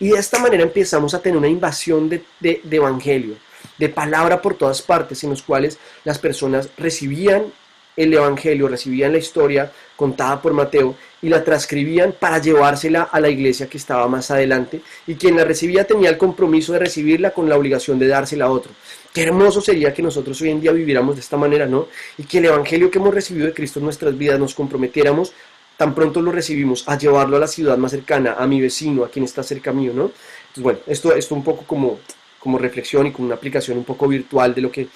Y de esta manera empezamos a tener una invasión de evangelio, de palabra por todas partes, en los cuales las personas recibían el evangelio, recibían la historia contada por Mateo y la transcribían para llevársela a la iglesia que estaba más adelante, y quien la recibía tenía el compromiso de recibirla con la obligación de dársela a otro. Qué hermoso sería que nosotros hoy en día viviéramos de esta manera, ¿no? Y que el evangelio que hemos recibido de Cristo en nuestras vidas nos comprometiéramos, tan pronto lo recibimos, a llevarlo a la ciudad más cercana, a mi vecino, a quien está cerca mío, ¿no? Entonces, bueno, esto un poco como reflexión y como una aplicación un poco virtual de lo que,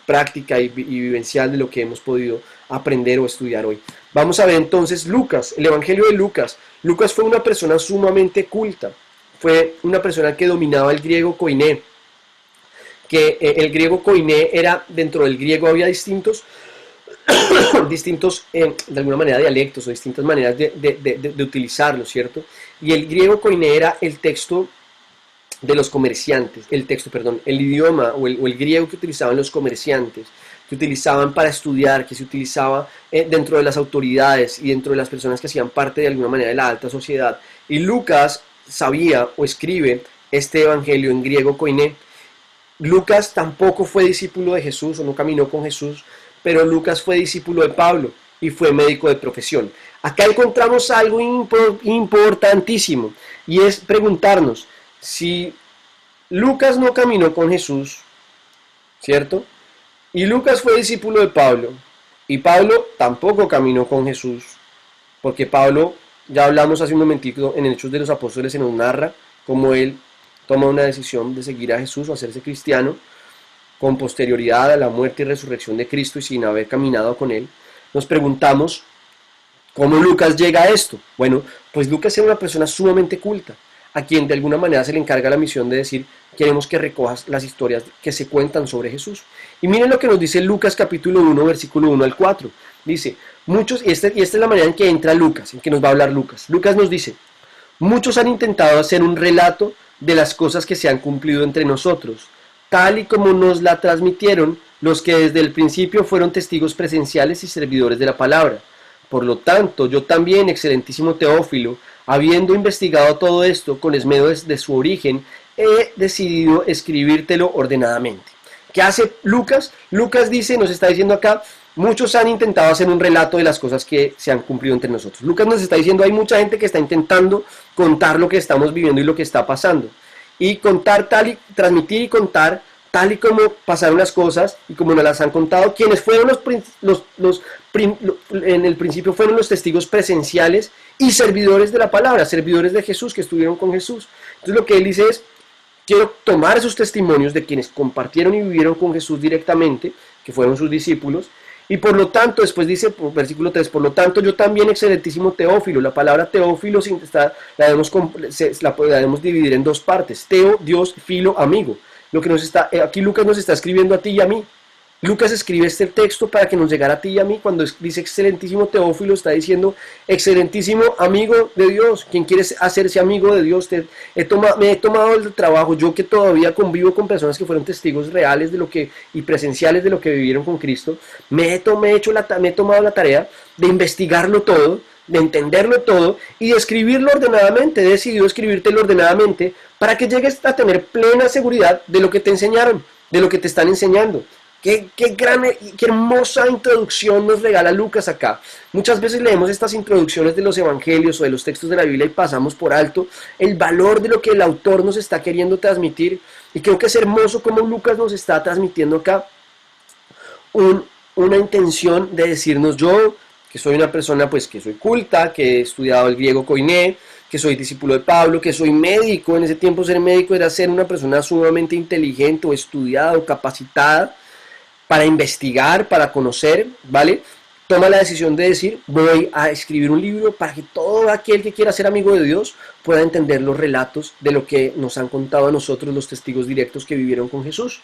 práctica y vivencial de lo que hemos podido aprender o estudiar hoy. Vamos a ver entonces Lucas, el evangelio de Lucas. Lucas fue una persona sumamente culta, fue una persona que dominaba el griego koiné, que el griego koiné era, dentro del griego había distintos, de alguna manera, dialectos o distintas maneras de utilizarlo, ¿cierto? Y el griego koiné era el texto de los comerciantes, el idioma o el griego que utilizaban los comerciantes, que utilizaban para estudiar, que se utilizaba dentro de las autoridades y dentro de las personas que hacían parte de alguna manera de la alta sociedad. Y Lucas sabía o escribe este evangelio en griego koiné. Lucas tampoco fue discípulo de Jesús o no caminó con Jesús, pero Lucas fue discípulo de Pablo y fue médico de profesión. Acá encontramos algo importantísimo, y es preguntarnos, si Lucas no caminó con Jesús, ¿cierto? Y Lucas fue discípulo de Pablo, y Pablo tampoco caminó con Jesús, porque Pablo, ya hablamos hace un momentito, en Hechos de los Apóstoles se nos narra cómo él toma una decisión de seguir a Jesús o hacerse cristiano, con posterioridad a la muerte y resurrección de Cristo y sin haber caminado con él. Nos preguntamos, ¿cómo Lucas llega a esto? Bueno, pues Lucas era una persona sumamente culta, a quien de alguna manera se le encarga la misión de decir, queremos que recojas las historias que se cuentan sobre Jesús. Y miren lo que nos dice Lucas capítulo 1, versículo 1 al 4. Dice, muchos, y esta es la manera en que entra Lucas, en que nos va a hablar Lucas. Lucas nos dice, muchos han intentado hacer un relato de las cosas que se han cumplido entre nosotros, tal y como nos la transmitieron los que desde el principio fueron testigos presenciales y servidores de la palabra. Por lo tanto, yo también, excelentísimo Teófilo, habiendo investigado todo esto con esmero de su origen, he decidido escribírtelo ordenadamente. ¿Qué hace Lucas? Lucas dice, nos está diciendo acá, muchos han intentado hacer un relato de las cosas que se han cumplido entre nosotros. Lucas nos está diciendo, hay mucha gente que está intentando contar lo que estamos viviendo y lo que está pasando. Y contar transmitir y contar tal y como pasaron las cosas y como nos las han contado, quienes fueron en el principio fueron los testigos presenciales y servidores de la palabra, servidores de Jesús, que estuvieron con Jesús. Entonces lo que él dice es, quiero tomar esos testimonios de quienes compartieron y vivieron con Jesús directamente, que fueron sus discípulos, y por lo tanto, después dice, versículo 3, por lo tanto yo también, excelentísimo Teófilo. La palabra Teófilo la debemos dividir en dos partes, Teo, Dios, Filo, amigo. Lo que aquí Lucas nos está escribiendo a ti y a mí. Lucas escribe este texto para que nos llegara a ti y a mí. Cuando dice excelentísimo Teófilo, está diciendo excelentísimo amigo de Dios. ¿Quién quiere hacerse amigo de Dios? Me he tomado el trabajo, yo que todavía convivo con personas que fueron testigos reales y presenciales de lo que vivieron con Cristo, me he tomado la tarea de investigarlo todo, de entenderlo todo y de escribirlo ordenadamente. He decidido escribírtelo ordenadamente para que llegues a tener plena seguridad de lo que te enseñaron, de lo que te están enseñando. Qué hermosa introducción nos regala Lucas acá. Muchas veces leemos estas introducciones de los evangelios o de los textos de la Biblia y pasamos por alto el valor de lo que el autor nos está queriendo transmitir, y creo que es hermoso como Lucas nos está transmitiendo acá una intención de decirnos, yo que soy una persona pues que soy culta, que he estudiado el griego koiné, que soy discípulo de Pablo, que soy médico. En ese tiempo ser médico era ser una persona sumamente inteligente o estudiada o capacitada para investigar, para conocer, ¿vale? Toma la decisión de decir, voy a escribir un libro para que todo aquel que quiera ser amigo de Dios pueda entender los relatos de lo que nos han contado a nosotros los testigos directos que vivieron con Jesús.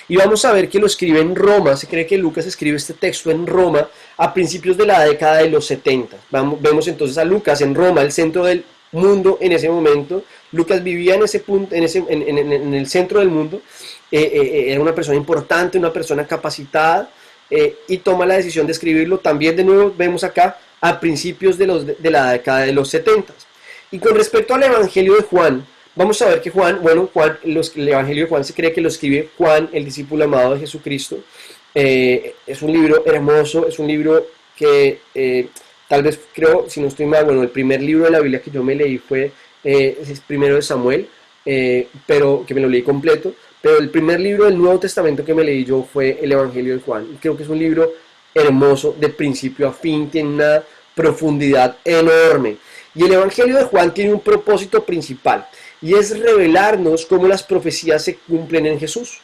Y vamos a ver que lo escribe en Roma. Se cree que Lucas escribe este texto en Roma a principios de la década de los 70. Vemos entonces a Lucas en Roma, el centro del mundo en ese momento. Lucas vivía en ese punto, en el centro del mundo. Era una persona importante, una persona capacitada, y toma la decisión de escribirlo. También de nuevo vemos acá a principios de la década de los 70. Y con respecto al Evangelio de Juan, vamos a ver que el Evangelio de Juan se cree que lo escribe Juan, el discípulo amado de Jesucristo. Es un libro hermoso, es un libro que tal vez creo, si no estoy mal, el primer libro de la Biblia que yo me leí fue es primero de Samuel, pero que me lo leí completo. Pero el primer libro del Nuevo Testamento que me leí yo fue el Evangelio de Juan. Y creo que es un libro hermoso, de principio a fin, tiene una profundidad enorme. Y el Evangelio de Juan tiene un propósito principal, y es revelarnos cómo las profecías se cumplen en Jesús.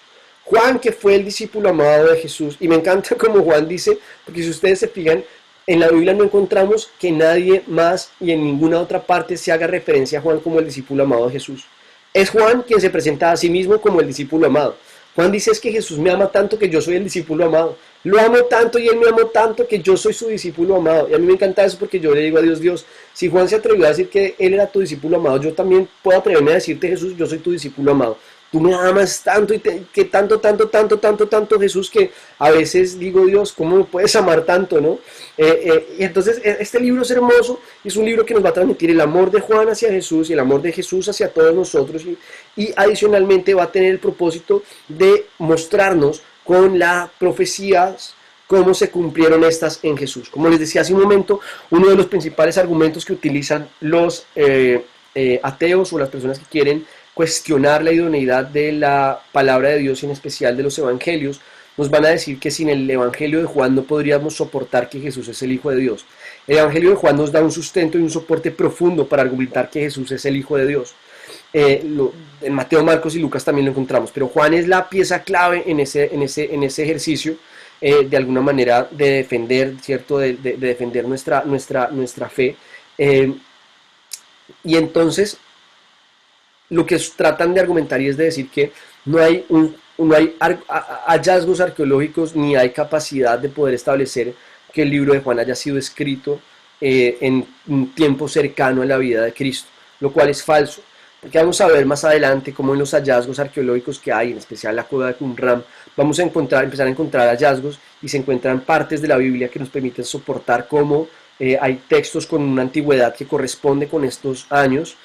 Juan, que fue el discípulo amado de Jesús, y me encanta como Juan dice, porque si ustedes se fijan, en la Biblia no encontramos que nadie más y en ninguna otra parte se haga referencia a Juan como el discípulo amado de Jesús. Es Juan quien se presenta a sí mismo como el discípulo amado. Juan dice es que Jesús me ama tanto que yo soy el discípulo amado. Lo amo tanto y él me amó tanto que yo soy su discípulo amado. Y a mí me encanta eso porque yo le digo a Dios, Dios, si Juan se atrevió a decir que él era tu discípulo amado, yo también puedo atreverme a decirte, Jesús, yo soy tu discípulo amado. Tú me amas tanto y que tanto, tanto, tanto, tanto, tanto, Jesús, que a veces digo, Dios, ¿cómo me puedes amar tanto, no? Y entonces este libro es hermoso, es un libro que nos va a transmitir el amor de Juan hacia Jesús y el amor de Jesús hacia todos nosotros y adicionalmente va a tener el propósito de mostrarnos con las profecías cómo se cumplieron estas en Jesús. Como les decía hace un momento, uno de los principales argumentos que utilizan los ateos o las personas que quieren cuestionar la idoneidad de la palabra de Dios y en especial de los evangelios, nos van a decir que sin el evangelio de Juan no podríamos soportar que Jesús es el Hijo de Dios. El evangelio de Juan nos da un sustento y un soporte profundo para argumentar que Jesús es el Hijo de Dios. En Mateo, Marcos y Lucas también lo encontramos, pero Juan es la pieza clave en ese ejercicio, de alguna manera de defender, ¿cierto? De defender nuestra fe. Y entonces lo que tratan de argumentar y es de decir que no hay hallazgos arqueológicos ni hay capacidad de poder establecer que el libro de Juan haya sido escrito en un tiempo cercano a la vida de Cristo, lo cual es falso, porque vamos a ver más adelante cómo en los hallazgos arqueológicos que hay, en especial la cueva de Qumran, vamos a empezar a encontrar hallazgos y se encuentran partes de la Biblia que nos permiten soportar cómo hay textos con una antigüedad que corresponde con estos años,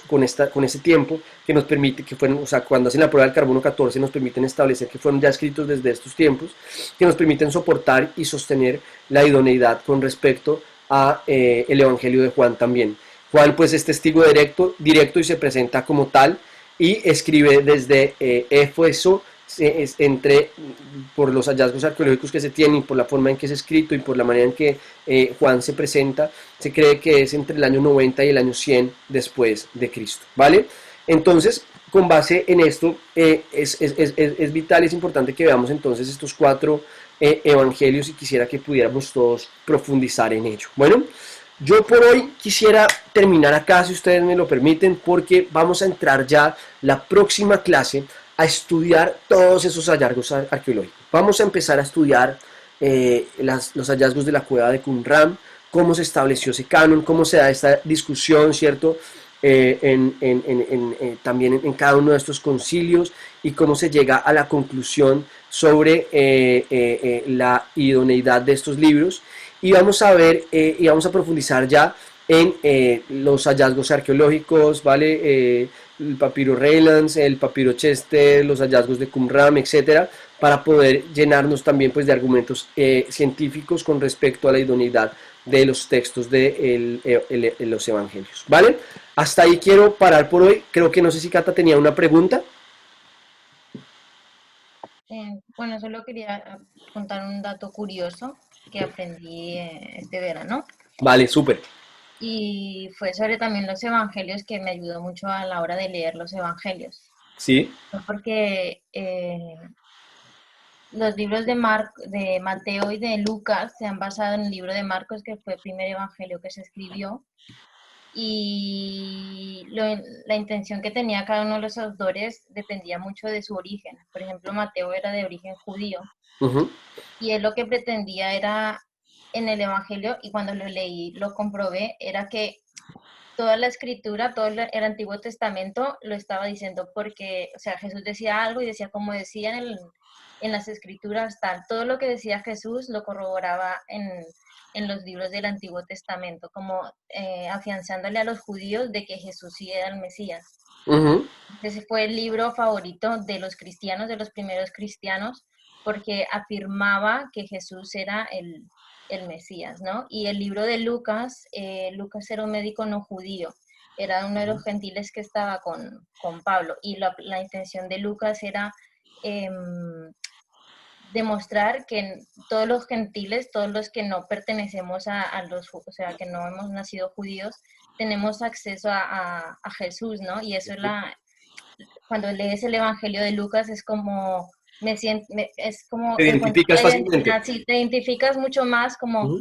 con ese tiempo que nos permite que fueron, o sea, cuando hacen la prueba del carbono 14 nos permiten establecer que fueron ya escritos desde estos tiempos, que nos permiten soportar y sostener la idoneidad con respecto a el Evangelio de Juan también. Juan pues es testigo directo y se presenta como tal y escribe desde Éfeso, por los hallazgos arqueológicos que se tienen y por la forma en que es escrito y por la manera en que Juan se presenta, se cree que es entre el año 90 y el año 100 después de Cristo, ¿vale? Entonces, con base en esto, es vital y es importante que veamos entonces estos 4 evangelios y quisiera que pudiéramos todos profundizar en ello. Bueno, yo por hoy quisiera terminar acá, si ustedes me lo permiten, porque vamos a entrar ya la próxima clase a estudiar todos esos hallazgos arqueológicos. Vamos a empezar a estudiar los hallazgos de la cueva de Qumran, cómo se estableció ese canon, cómo se da esta discusión, ¿cierto? También en cada uno de estos concilios y cómo se llega a la conclusión sobre la idoneidad de estos libros. Y vamos a ver y vamos a profundizar ya en los hallazgos arqueológicos, ¿vale? El papiro Raylands, el papiro Chester, los hallazgos de Qumran, etcétera, para poder llenarnos también pues de argumentos científicos con respecto a la idoneidad de los textos de los evangelios, ¿vale? Hasta ahí quiero parar por hoy. Creo que no sé si Cata tenía una pregunta. Bueno, solo quería contar un dato curioso que aprendí este verano. Vale, súper. Y fue sobre también los evangelios que me ayudó mucho a la hora de leer los evangelios. Sí. Porque los libros de Mateo y de Lucas se han basado en el libro de Marcos, que fue el primer evangelio que se escribió. Y la intención que tenía cada uno de los autores dependía mucho de su origen. Por ejemplo, Mateo era de origen judío. Y él lo que pretendía era, en el evangelio, y cuando lo leí, lo comprobé, era que toda la escritura, todo el Antiguo Testamento lo estaba diciendo porque, o sea, Jesús decía algo y decía como decía en las escrituras, tal. Todo lo que decía Jesús lo corroboraba en los libros del Antiguo Testamento, como afianzándole a los judíos de que Jesús sí era el Mesías. Ese fue el libro favorito de los cristianos, de los primeros cristianos, porque afirmaba que Jesús era el Mesías, ¿no? Y el libro de Lucas, Lucas era un médico no judío, era uno de los gentiles que estaba con Pablo, y la intención de Lucas era demostrar que todos los gentiles, todos los que no pertenecemos o sea, que no hemos nacido judíos, tenemos acceso a Jesús, ¿no? Y eso cuando lees el Evangelio de Lucas es como... es como te identificas fácilmente. Sí, te identificas mucho más como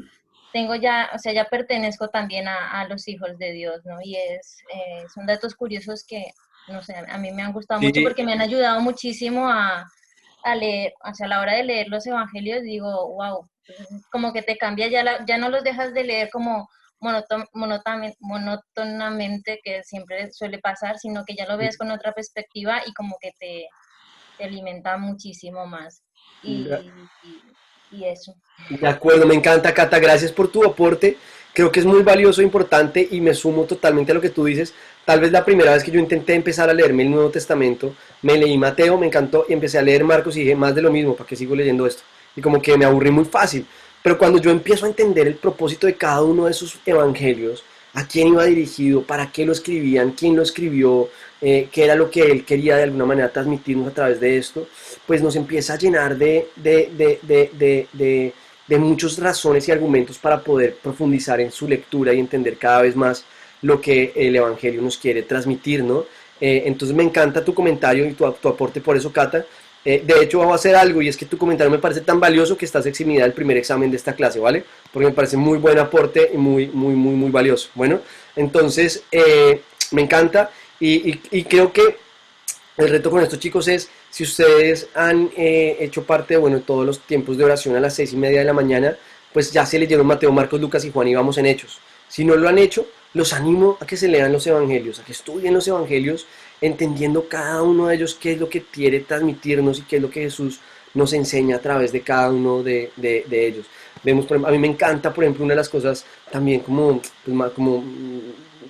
tengo ya, o sea, ya pertenezco también a los hijos de Dios, ¿no? Y son datos curiosos que no sé, a mí me han gustado mucho Sí, porque me han ayudado muchísimo a leer, o sea, a la hora de leer los evangelios digo, wow, como que te cambia, ya no los dejas de leer como monótonamente, que siempre suele pasar, sino que ya lo ves con otra perspectiva y como que te alimenta muchísimo más. Y eso. de acuerdo, me encanta, Cata, gracias por tu aporte. Creo que es muy valioso e importante y me sumo totalmente a lo que tú dices. Tal vez la primera vez que yo intenté empezar a leerme el Nuevo Testamento, me leí Mateo, me encantó y empecé a leer Marcos y dije, más de lo mismo, ¿para qué sigo leyendo esto? Y como que me aburrí muy fácil. Pero cuando yo empiezo a entender el propósito de cada uno de esos evangelios, a quién iba dirigido, para qué lo escribían, quién lo escribió, qué era lo que él quería de alguna manera transmitirnos a través de esto, pues nos empieza a llenar de muchas razones y argumentos para poder profundizar en su lectura y entender cada vez más lo que el Evangelio nos quiere transmitir, ¿no? Entonces me encanta tu comentario y tu aporte por eso, Cata. De hecho, vamos a hacer algo y es que tu comentario me parece tan valioso que estás eximida del primer examen de esta clase, ¿vale? Porque me parece muy buen aporte y muy valioso. Bueno, entonces me encanta y creo que el reto con estos chicos es, si ustedes han hecho parte de bueno, todos los tiempos de oración a las 6:30 de la mañana, pues ya se leyeron Mateo, Marcos, Lucas y Juan y vamos en Hechos. Si no lo han hecho, los animo a que se lean los evangelios, a que estudien los evangelios, entendiendo cada uno de ellos qué es lo que quiere transmitirnos y qué es lo que Jesús nos enseña a través de cada uno de ellos. Vemos, por ejemplo, a mí me encanta, por ejemplo, una de las cosas también como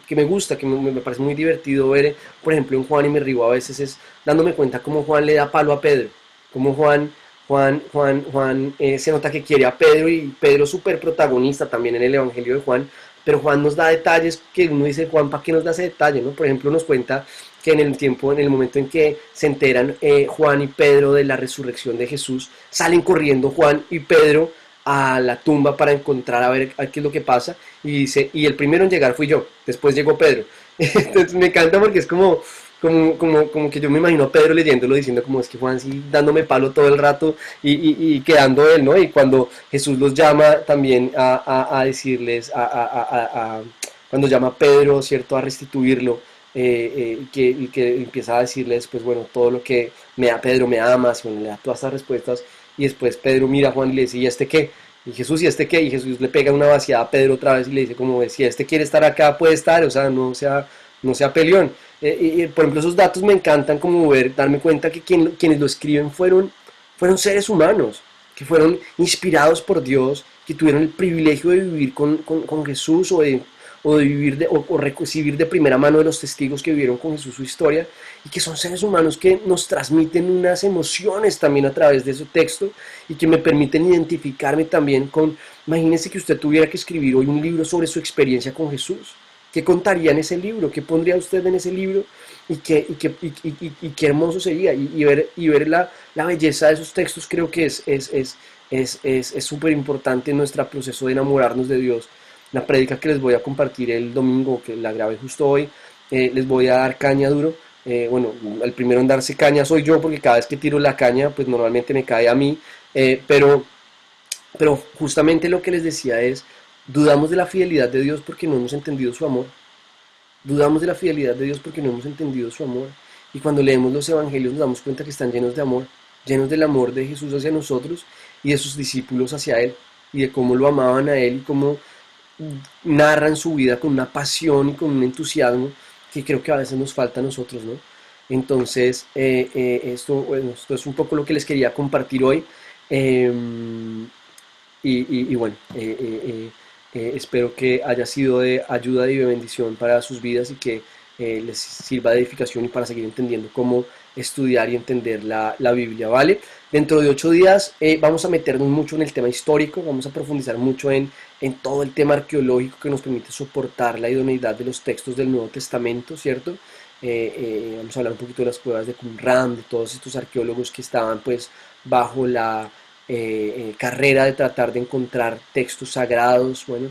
que me gusta, que me parece muy divertido ver, por ejemplo, en Juan y me río a veces, es dándome cuenta cómo Juan le da palo a Pedro, cómo Juan se nota que quiere a Pedro y Pedro es súper protagonista también en el Evangelio de Juan, pero Juan nos da detalles que uno dice, Juan, ¿para qué nos da ese detalle? ¿No? Por ejemplo, nos cuenta que en el momento en que se enteran Juan y Pedro de la resurrección de Jesús, salen corriendo Juan y Pedro a la tumba para encontrar a ver qué es lo que pasa y dice, y el primero en llegar fui yo, después llegó Pedro. Entonces me encanta porque es como que yo me imagino a Pedro leyéndolo diciendo como es que Juan sí dándome palo todo el rato y quedando él, ¿no? Y cuando Jesús los llama también a decirles, cuando llama a Pedro, ¿cierto? A restituirlo, y que empieza a decirles, pues bueno, todo lo que me da Pedro, me amas, bueno, le da todas estas respuestas y después Pedro mira a Juan y le dice, ¿y este qué? Y Jesús, ¿y este qué? Y Jesús le pega una vaciada a Pedro otra vez y le dice como, si este quiere estar acá, puede estar, o sea, no sea peleón. Por ejemplo, esos datos me encantan como darme cuenta que quienes lo escriben fueron seres humanos, que fueron inspirados por Dios, que tuvieron el privilegio de vivir con Jesús o de vivir o recibir de primera mano de los testigos que vivieron con Jesús su historia y que son seres humanos que nos transmiten unas emociones también a través de ese texto y que me permiten identificarme también imagínense que usted tuviera que escribir hoy un libro sobre su experiencia con Jesús. ¿Qué contaría en ese libro? ¿Qué pondría usted en ese libro? Y qué hermoso sería. Y ver la belleza de esos textos creo que es súper importante en nuestro proceso de enamorarnos de Dios. La prédica que les voy a compartir el domingo, que la grabé justo hoy, les voy a dar caña duro. Bueno, el primero en darse caña soy yo, porque cada vez que tiro la caña, pues normalmente me cae a mí. Pero justamente lo que les decía es, dudamos de la fidelidad de Dios porque no hemos entendido su amor. Dudamos de la fidelidad de Dios porque no hemos entendido su amor. Y cuando leemos los evangelios nos damos cuenta que están llenos de amor, llenos del amor de Jesús hacia nosotros y de sus discípulos hacia Él, y de cómo lo amaban a Él y cómo narran su vida con una pasión y con un entusiasmo que creo que a veces nos falta a nosotros, ¿no? Entonces, esto es un poco lo que les quería compartir hoy. Eh, y bueno, espero que haya sido de ayuda y de bendición para sus vidas y que les sirva de edificación y para seguir entendiendo cómo estudiar y entender la Biblia, ¿vale? Dentro de 8 días vamos a meternos mucho en el tema histórico, vamos a profundizar mucho en todo el tema arqueológico que nos permite soportar la idoneidad de los textos del Nuevo Testamento, ¿cierto? Vamos a hablar un poquito de las cuevas de Qumran, de todos estos arqueólogos que estaban pues bajo la carrera de tratar de encontrar textos sagrados. Bueno,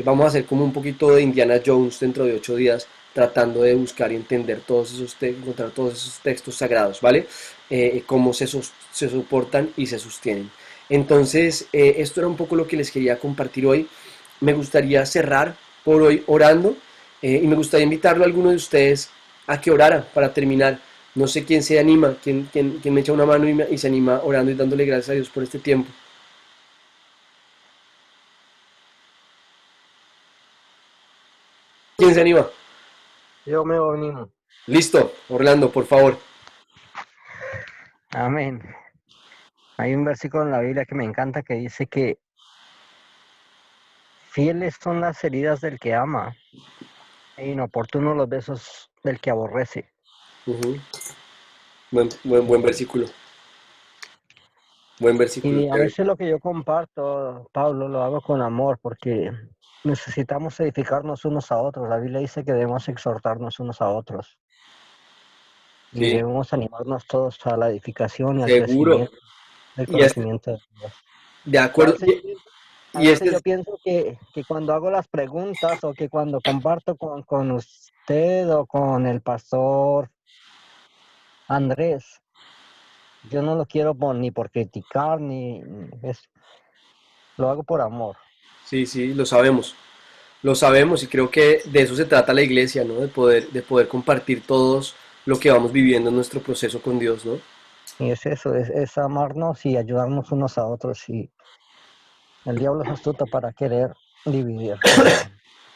vamos a hacer como un poquito de Indiana Jones dentro de 8 días, tratando de buscar y entender encontrar todos esos textos sagrados, ¿vale? Cómo se soportan y se sostienen. Entonces, esto era un poco lo que les quería compartir hoy. Me gustaría cerrar por hoy orando y me gustaría invitarlo a alguno de ustedes a que orara para terminar. No sé quién se anima, quién me echa una mano y se anima orando y dándole gracias a Dios por este tiempo. ¿Quién se anima? Yo me animo. Listo, Orlando, por favor. Amén. Hay un versículo en la Biblia que me encanta que dice que fieles son las heridas del que ama e inoportunos los besos del que aborrece. Ujú. Buen versículo. Buen versículo. Y a veces lo que yo comparto, Pablo, lo hago con amor porque necesitamos edificarnos unos a otros. La Biblia dice que debemos exhortarnos unos a otros y Sí, debemos animarnos todos a la edificación y al seguro. crecimiento del Y este, conocimiento de Dios. de Y acuerdo. a Y este veces yo es, pienso que cuando hago las preguntas o que cuando comparto con usted o con el pastor Andrés, yo no lo quiero ni por criticar, lo hago por amor. sí, sí, lo sabemos y creo que de eso se trata la iglesia, ¿no? De poder compartir todos lo que vamos viviendo en nuestro proceso con Dios, ¿no? Y es eso, es amarnos y ayudarnos unos a otros. Y el diablo es astuto para querer dividir.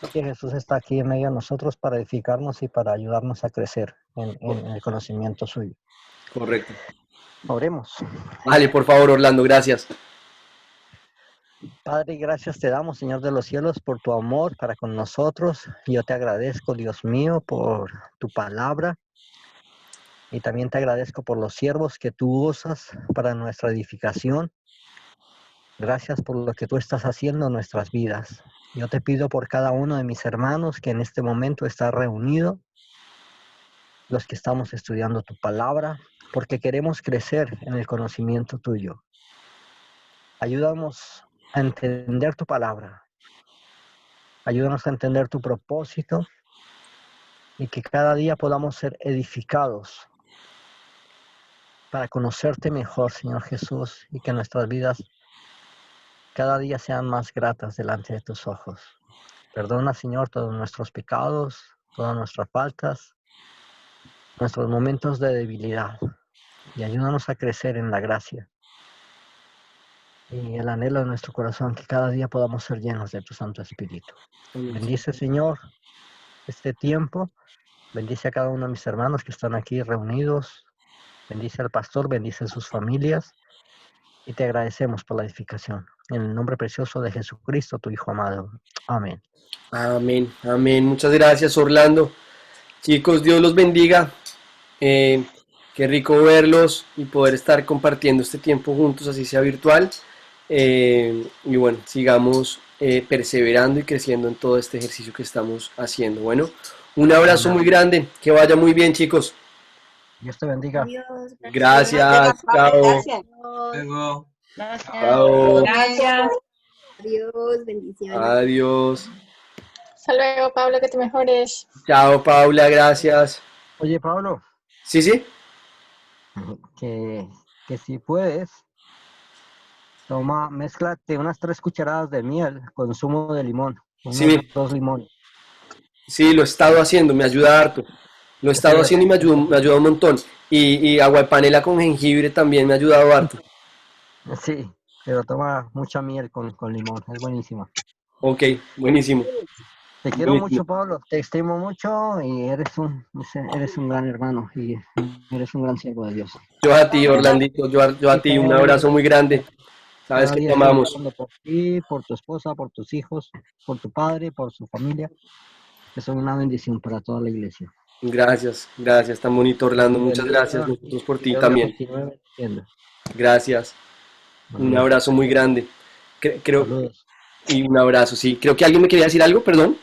Así que Jesús está aquí en medio de nosotros para edificarnos y para ayudarnos a crecer en el conocimiento suyo. Correcto. Oremos. Vale, por favor, Orlando, gracias. Padre, gracias te damos, Señor de los cielos, por tu amor para con nosotros. Yo te agradezco, Dios mío, por tu palabra. Y también te agradezco por los siervos que tú usas para nuestra edificación. Gracias por lo que tú estás haciendo en nuestras vidas. Yo te pido por cada uno de mis hermanos que en este momento está reunido, los que estamos estudiando tu palabra, porque queremos crecer en el conocimiento tuyo. Ayúdanos a entender tu palabra. Ayúdanos a entender tu propósito y que cada día podamos ser edificados para conocerte mejor, Señor Jesús, y que nuestras vidas cada día sean más gratas delante de tus ojos. Perdona, Señor, todos nuestros pecados, todas nuestras faltas, nuestros momentos de debilidad, y ayúdanos a crecer en la gracia y el anhelo de nuestro corazón, que cada día podamos ser llenos de tu Santo Espíritu. Bendice, Señor, este tiempo. Bendice a cada uno de mis hermanos que están aquí reunidos. Bendice al pastor, bendice a sus familias. Y te agradecemos por la edificación. En el nombre precioso de Jesucristo, tu Hijo amado. Amén. Amén, amén. Muchas gracias, Orlando. Chicos, Dios los bendiga. Qué rico verlos y poder estar compartiendo este tiempo juntos, así sea virtual. Y bueno, sigamos perseverando y creciendo en todo este ejercicio que estamos haciendo. Bueno, un abrazo muy grande. Que vaya muy bien, chicos. Dios te bendiga. Adiós. Gracias. Chao. Gracias. Luego. Gracias. Chao. Gracias. Adiós. Bendiciones. Adiós. Hasta luego, Pablo, que te mejores. Chao, Paula. Gracias. Oye, Pablo, Sí, sí. que si puedes, mézclate unas 3 cucharadas de miel con zumo de limón, Sí, 2 limones. sí, lo he estado haciendo. Me ayuda harto. Lo he estado haciendo y me ayuda un montón. Y agua de panela con jengibre también me ha ayudado harto. Sí, pero toma mucha miel con limón, es buenísima. Ok, buenísimo. Te quiero Buenísimo. mucho, Pablo, te estimo mucho y eres un gran hermano y eres un gran siervo de Dios. Yo a ti, Orlandito, yo a ti, un abrazo muy grande. Sabes Cada que te día estoy amamos. orando por ti, por tu esposa, por tus hijos, por tu padre, por su familia, que son una bendición para toda la iglesia. Gracias, gracias, tan bonito, Orlando. Muchas gracias, nosotros por ti Dios también. los continúe bendiciendo. Gracias. Un Amén. abrazo muy grande. Creo, Saludos. y un abrazo, sí. Creo que alguien me quería decir algo, perdón.